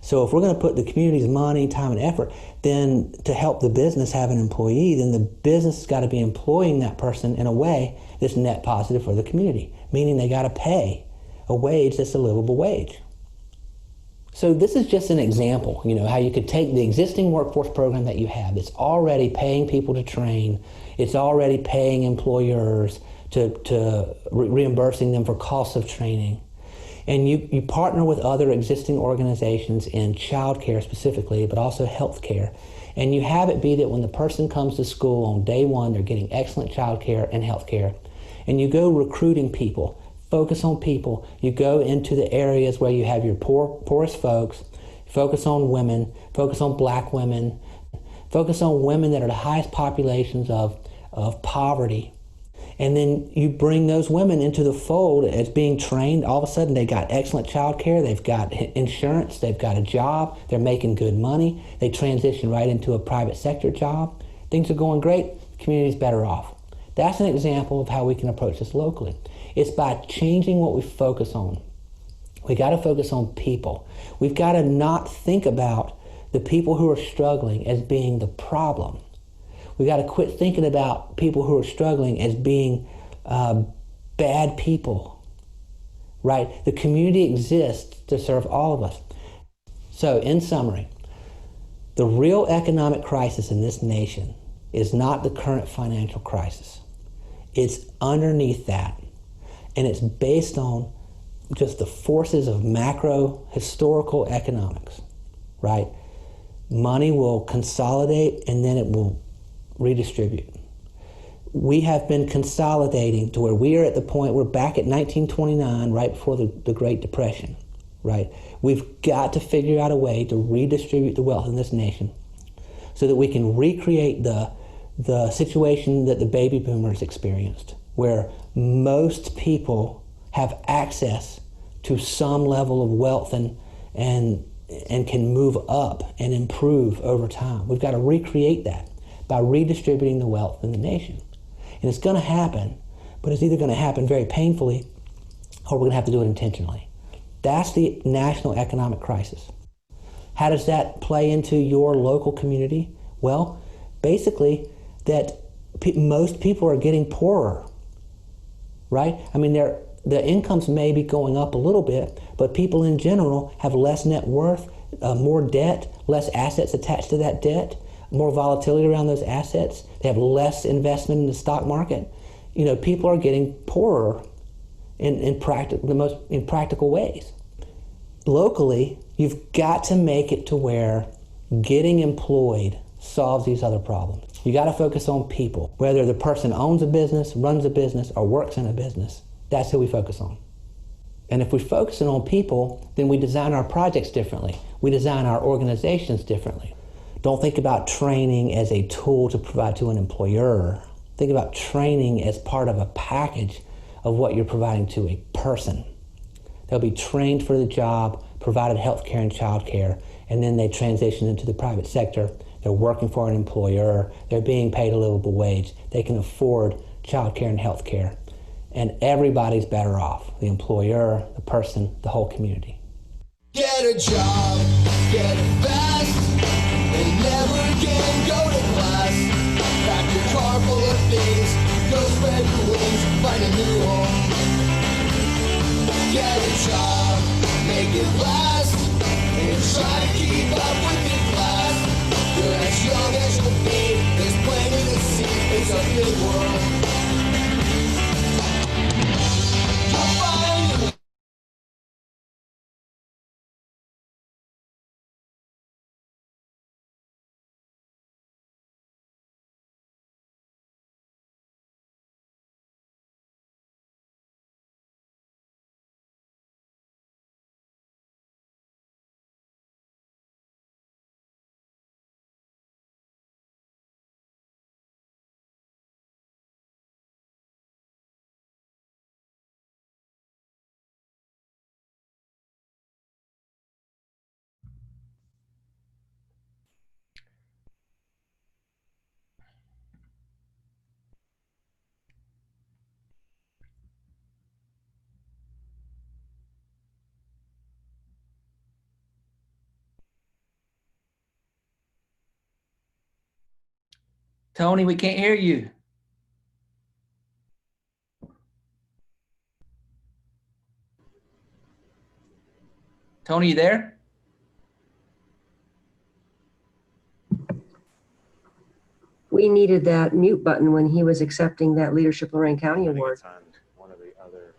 So if we're going to put the community's money, time, and effort, then to help the business have an employee, then the business has got to be employing that person in a way that's net positive for the community, meaning they got to pay a wage that's a livable wage. So this is just an example, how you could take the existing workforce program that you have that's already paying people to train, it's already paying employers to reimbursing them for costs of training. And you partner with other existing organizations in child care specifically, but also health care. And you have it be that when the person comes to school on day one, they're getting excellent child care and health care. And you go recruiting people, focus on people. You go into the areas where you have your poorest folks, focus on women, focus on black women, focus on women that are the highest populations of poverty. And then you bring those women into the fold as being trained. All of a sudden, they got excellent child care, they've got insurance, they've got a job, they're making good money. They transition right into a private sector job. Things are going great, the community's better off. That's an example of how we can approach this locally. It's by changing what we focus on. We got to focus on people. We've got to not think about the people who are struggling as being the problem. We got to quit thinking about people who are struggling as being bad people, right? The community exists to serve all of us. So in summary, the real economic crisis in this nation is not the current financial crisis. It's underneath that, and it's based on just the forces of macro historical economics, right? Money will consolidate and then it will redistribute. We have been consolidating to where we are at the point, we're back at 1929, right before the Great Depression, right? We've got to figure out a way to redistribute the wealth in this nation so that we can recreate the situation that the baby boomers experienced, where most people have access to some level of wealth and can move up and improve over time. We've got to recreate that by redistributing the wealth in the nation. And it's going to happen, but it's either going to happen very painfully or we're going to have to do it intentionally. That's the national economic crisis. How does that play into your local community? Well, basically, that most people are getting poorer, right? I mean, the incomes may be going up a little bit, but people in general have less net worth, more debt, less assets attached to that debt, more volatility around those assets. They have less investment in the stock market. You know, people are getting poorer in practical ways. Locally, you've got to make it to where getting employed solves these other problems. You got to focus on people. Whether the person owns a business, runs a business, or works in a business, that's who we focus on. And if we're focusing on people, then we design our projects differently. We design our organizations differently. Don't think about training as a tool to provide to an employer. Think about training as part of a package of what you're providing to a person. They'll be trained for the job, provided health care and child care, and then they transition into the private sector. They're working for an employer. They're being paid a livable wage. They can afford child care and health care. And everybody's better off. The employer, the person, the whole community. Get a job, get it fast, and never again go to class. Pack your car full of things, go spread your wings, find a new home. Get a job, make it last, and try to keep up with your class. You're as young as you'll be, there's plenty to see, it's a big world. You'll find Tony, we can't hear you. Tony, you there? We needed that mute button when he was accepting that Leadership Lorain County Award. It's on one of the other.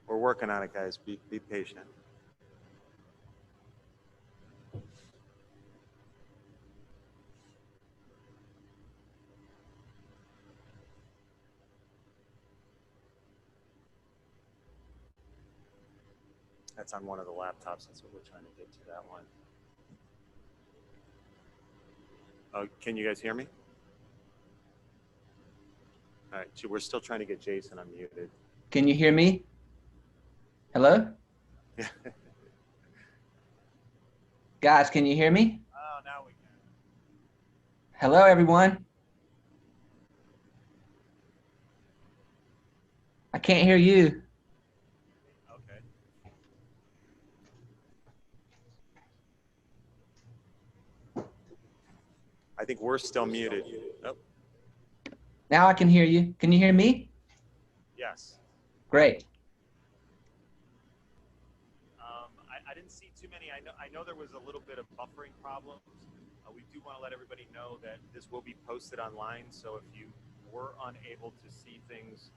We're working on it, guys. Be patient. That's on one of the laptops. That's what we're trying to get to that one. Oh, can you guys hear me? All right, we're still trying to get Jason unmuted. Can you hear me? Hello? Yeah. Guys, can you hear me? Oh, now we can. Hello, everyone. I can't hear you. Okay. I think we're still muted. Nope. Now I can hear you. Can you hear me? Yes. Great. I didn't see too many. I know there was a little bit of buffering problems. We do want to let everybody know that this will be posted online. So if you were unable to see things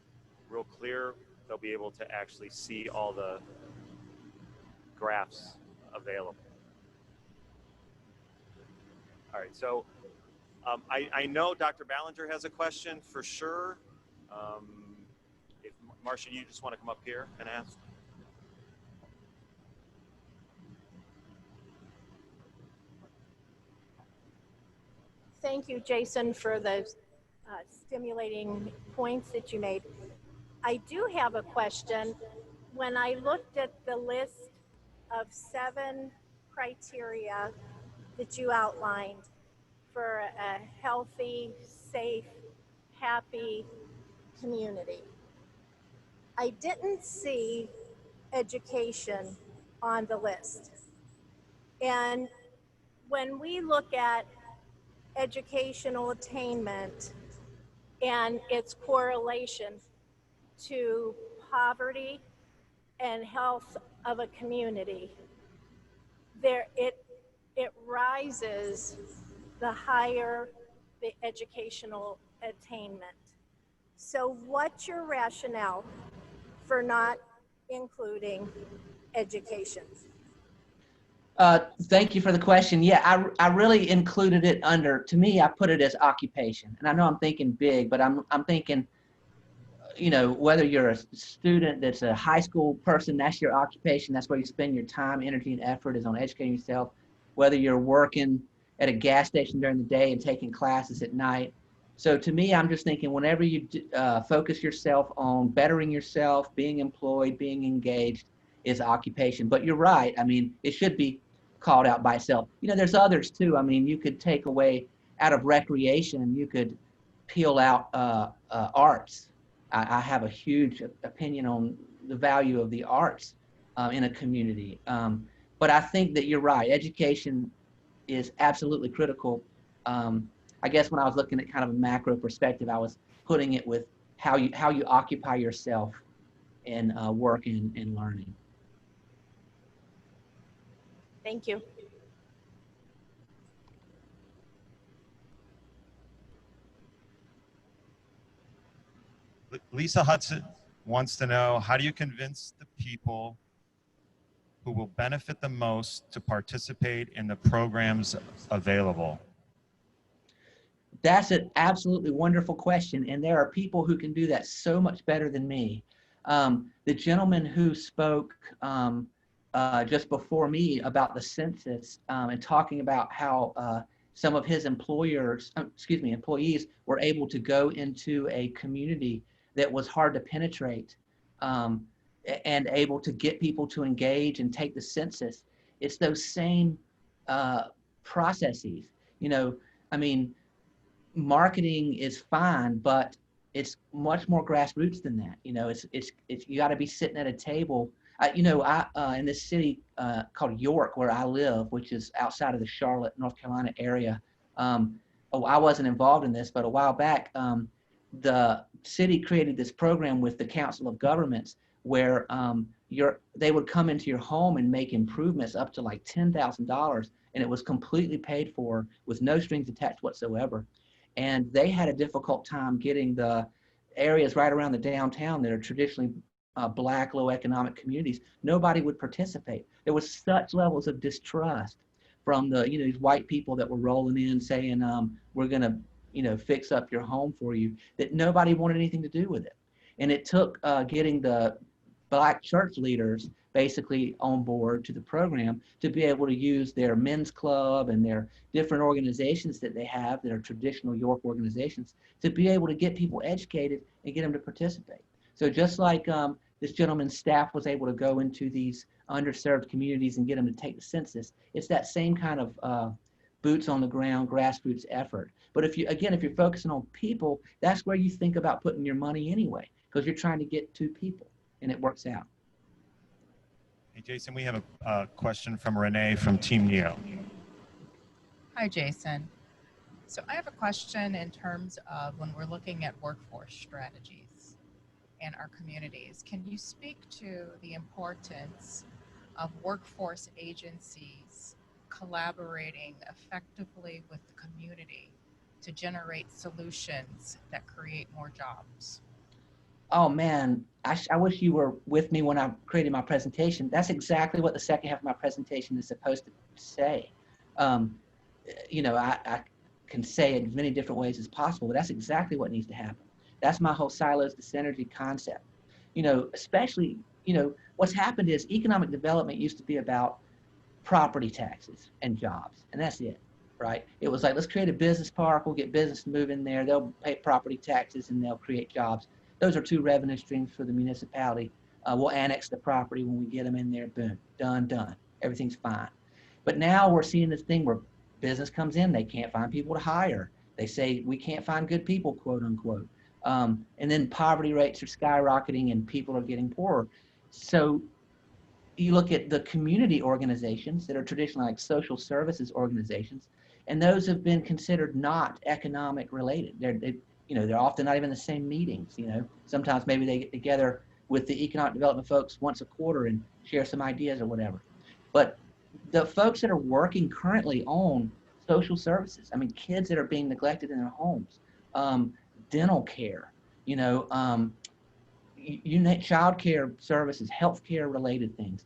real clear, they'll be able to actually see all the graphs available. All right, so I know Dr. Ballinger has a question for sure. If Marcia, you just want to come up here and ask? Thank you, Jason, for those stimulating points that you made. I do have a question. When I looked at the list of 7 criteria that you outlined for a healthy, safe happy community. I didn't see education on the list. And when we look at educational attainment and its correlation to poverty and health of a community, it rises the higher the educational attainment. So what's your rationale for not including education? Thank you for the question. Yeah, I really included it under, to me, I put it as occupation. And I know I'm thinking big, but I'm thinking, you know, whether you're a student that's a high school person, that's your occupation. That's where you spend your time, energy, and effort is on educating yourself. Whether you're working at a gas station during the day and taking classes at night. So to me, I'm just thinking whenever you focus yourself on bettering yourself, being employed, being engaged is occupation. But you're right. I mean, it should be called out by itself. You know, there's others too. I mean, you could take away out of recreation, you could peel out arts. I have a huge opinion on the value of the arts in a community. But I think that you're right. Education is absolutely critical. I guess when I was looking at kind of a macro perspective, I was putting it with how you occupy yourself in work and learning. Thank you. Lisa Hudson wants to know, how do you convince the people who will benefit the most to participate in the programs available? That's an absolutely wonderful question, and there are people who can do that so much better than me. The gentleman who spoke just before me about the census and talking about how some of his employees were able to go into a community that was hard to penetrate and able to get people to engage and take the census. It's those same processes. You know, I mean, marketing is fine, but it's much more grassroots than that. You know, it's you got to be sitting at a table. You know, in this city called York, where I live, which is outside of the Charlotte, North Carolina area. I wasn't involved in this, but a while back, the city created this program with the Council of Governments where they would come into your home and make improvements up to like $10,000, and it was completely paid for with no strings attached whatsoever. And they had a difficult time getting the areas right around the downtown that are traditionally Black, low economic communities. Nobody would participate. There was such levels of distrust from the, you know, these white people that were rolling in saying, we're going to, you know, fix up your home for you, that nobody wanted anything to do with it. And it took getting the Black church leaders basically on board to the program to be able to use their men's club and their different organizations that they have that are traditional York organizations to be able to get people educated and get them to participate. So just like this gentleman's staff was able to go into these underserved communities and get them to take the census, it's that same kind of boots on the ground, grassroots effort. But if you're focusing on people, that's where you think about putting your money anyway, because you're trying to get to people, and it works out. Hey, Jason, we have a question from Renee from Team Neo. Hi, Jason. So I have a question in terms of when we're looking at workforce strategies in our communities. Can you speak to the importance of workforce agencies collaborating effectively with the community to generate solutions that create more jobs? Oh man, I wish you were with me when I created my presentation. That's exactly what the second half of my presentation is supposed to say. You know, I can say it in many different ways as possible, but that's exactly what needs to happen. That's my whole silos to synergy concept. You know, especially, you know, what's happened is economic development used to be about property taxes and jobs, and that's it, right? It was like, let's create a business park, we'll get business to move in there, they'll pay property taxes and they'll create jobs. Those are two revenue streams for the municipality. We'll annex the property when we get them in there, boom, done. Everything's fine. But now we're seeing this thing where business comes in, they can't find people to hire. They say we can't find good people, quote unquote. And then poverty rates are skyrocketing and people are getting poorer. So you look at the community organizations that are traditionally like social services organizations, and those have been considered not economic related. They're often not even in the same meetings. Sometimes maybe they get together with the economic development folks once a quarter and share some ideas or whatever. But the folks that are working currently on social services, I mean, kids that are being neglected in their homes, dental care, child care services, healthcare related things.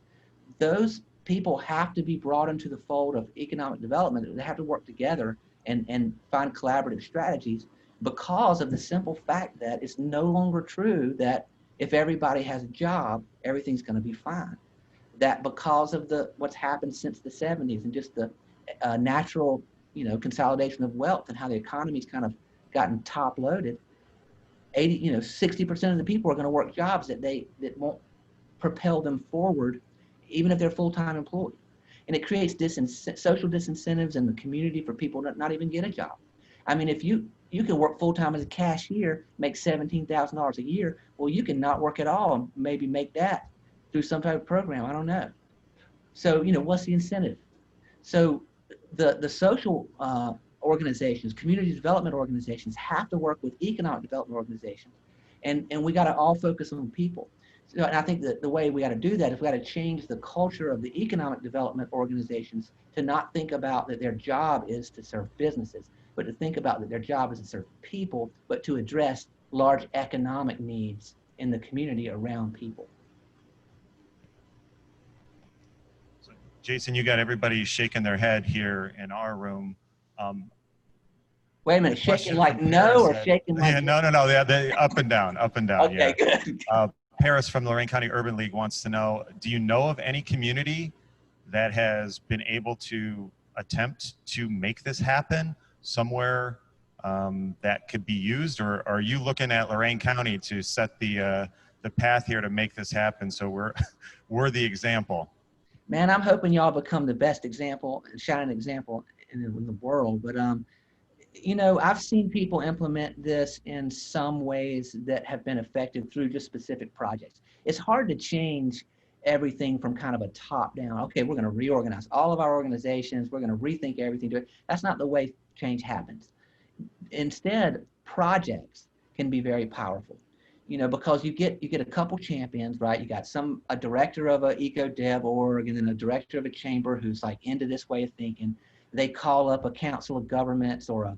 Those people have to be brought into the fold of economic development. They have to work together and find collaborative strategies, because of the simple fact that it's no longer true that if everybody has a job, everything's going to be fine. That because of what's happened since the 70s and just the natural, consolidation of wealth and how the economy's kind of gotten top loaded, 60% of the people are going to work jobs that won't propel them forward, even if they're full-time employed. And it creates social disincentives in the community for people to not even get a job. I mean, if you can work full-time as a cashier, make $17,000 a year, well, you can not work at all and maybe make that through some type of program. I don't know. So, what's the incentive? So the social organizations, community development organizations have to work with economic development organizations. And we got to all focus on people. So, and I think that the way we got to do that is we got to change the culture of the economic development organizations to not think about that their job is to serve businesses, but to think about that their job is to serve people, but to address large economic needs in the community around people. So, Jason, you got everybody shaking their head here in our room. Wait a minute, shaking like no or shaking like... Yeah, no, they up and down, Okay, yeah. good. Paris from Lorain County Urban League wants to know, do you know of any community that has been able to attempt to make this happen somewhere that could be used, or are you looking at Lorain County to set the path here to make this happen so we're the example? Man, I'm hoping y'all become the best example, shining example in the world. But I've seen people implement this in some ways that have been effective through just specific projects. It's hard to change everything from kind of a top down. Okay, we're going to reorganize all of our organizations. We're going to rethink everything. That's not the way change happens. Instead, projects can be very powerful, because you get a couple champions, right? You got a director of a eco dev org and then a director of a chamber who's like into this way of thinking. They call up a council of governments or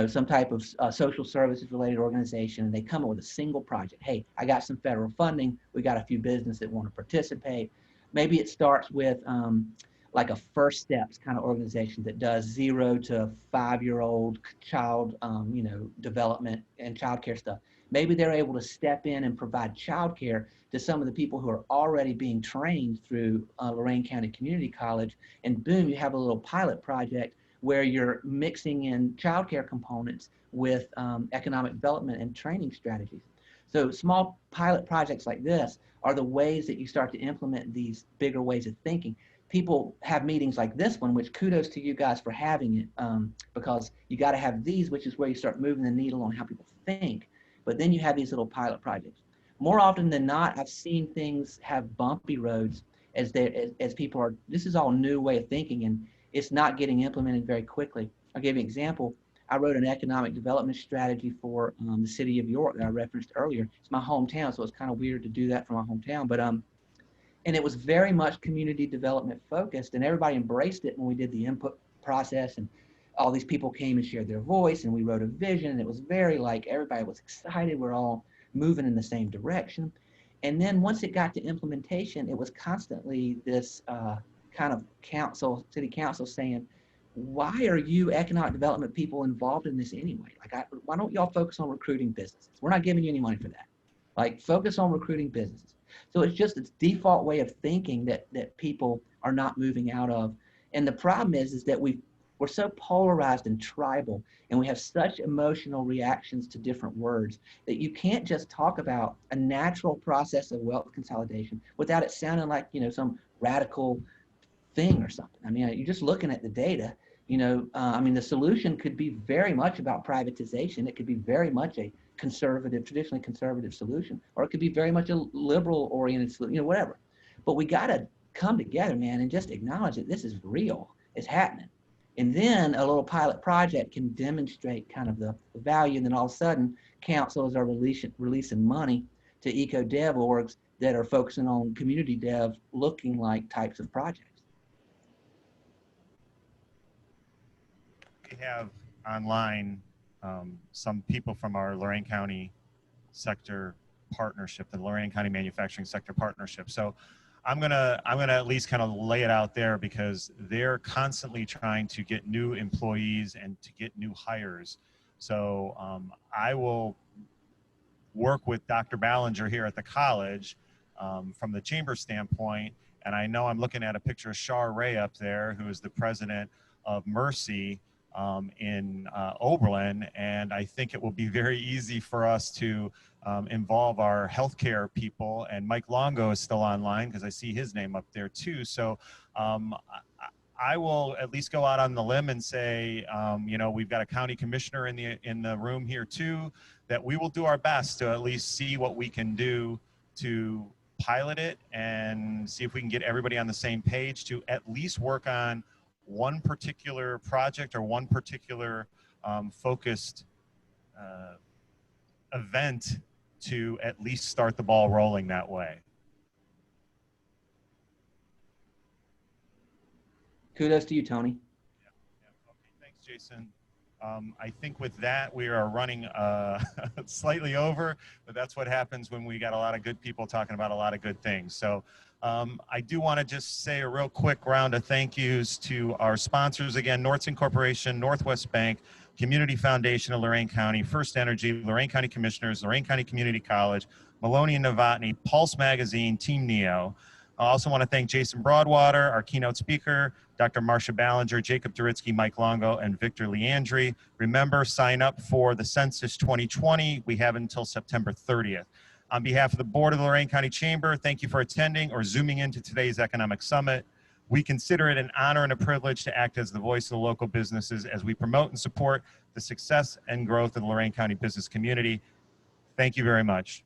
some type of social services related organization, and they come up with a single project. Hey, I got some federal funding. We got a few businesses that want to participate. Maybe it starts with like a first steps kind of organization that does 0 to 5-year-old child, development and childcare stuff. Maybe they're able to step in and provide childcare to some of the people who are already being trained through Lorain County Community College. And boom, you have a little pilot project where you're mixing in childcare components with economic development and training strategies. So small pilot projects like this are the ways that you start to implement these bigger ways of thinking. People have meetings like this one, which kudos to you guys for having it, because you got to have these, which is where you start moving the needle on how people think. But then you have these little pilot projects. More often than not, I've seen things have bumpy roads as people are, this is all new way of thinking, and it's not getting implemented very quickly. I'll give you an example. I wrote an economic development strategy for the city of York that I referenced earlier. It's my hometown, so it's kind of weird to do that from my hometown, but and it was very much community development focused, and everybody embraced it when we did the input process, and all these people came and shared their voice, and we wrote a vision, and it was very like everybody was excited. We're all moving in the same direction. And then once it got to implementation, it was constantly this kind of city council saying, why are you economic development people involved in this anyway? Like, why don't y'all focus on recruiting businesses? We're not giving you any money for that. Like, focus on recruiting businesses. So it's just this default way of thinking that people are not moving out of. And the problem is that we're so polarized and tribal, and we have such emotional reactions to different words that you can't just talk about a natural process of wealth consolidation without it sounding like, some radical thing or something. I mean, you're just looking at the data. You know, I mean, the solution could be very much about privatization. It could be very much a conservative, traditionally conservative solution, or it could be very much a liberal oriented solution, you know, whatever. But we got to come together, man, and just acknowledge that this is real. It's happening. And then a little pilot project can demonstrate kind of the value, and then all of a sudden councils are releasing money to eco dev orgs that are focusing on community dev looking like types of projects. We have online some people from our Lorain County sector partnership, the Lorain County Manufacturing Sector Partnership. So I'm gonna at least kind of lay it out there because they're constantly trying to get new employees and to get new hires. So I will work with Dr. Ballinger here at the college from the chamber standpoint. And I know I'm looking at a picture of Shar Ray up there, who is the president of Mercy in Oberlin, and I think it will be very easy for us to involve our healthcare people, and Mike Longo is still online because I see his name up there too. So I will at least go out on the limb and say, you know, we've got a county commissioner in the room here too, that we will do our best to at least see what we can do to pilot it and see if we can get everybody on the same page to at least work on one particular project or one particular focused event to at least start the ball rolling that way. Kudos to you, Tony. Okay, thanks, Jason. I think with that, we are running slightly over, but that's what happens when we got a lot of good people talking about a lot of good things. So I do want to just say a real quick round of thank yous to our sponsors again: Nordson Corporation, Northwest Bank, Community Foundation of Lorain County, First Energy, Lorain County Commissioners, Lorain County Community College, Maloney and Novotny, Pulse Magazine, Team Neo. I also want to thank Jason Broadwater, our keynote speaker, Dr. Marcia Ballinger, Jacob Duritsky, Mike Longo, and Victor Leandry. Remember, sign up for the Census 2020. We have until September 30th. On behalf of the Board of the Lorain County Chamber, thank you for attending or zooming into today's Economic Summit. We consider it an honor and a privilege to act as the voice of the local businesses as we promote and support the success and growth of the Lorain County business community. Thank you very much.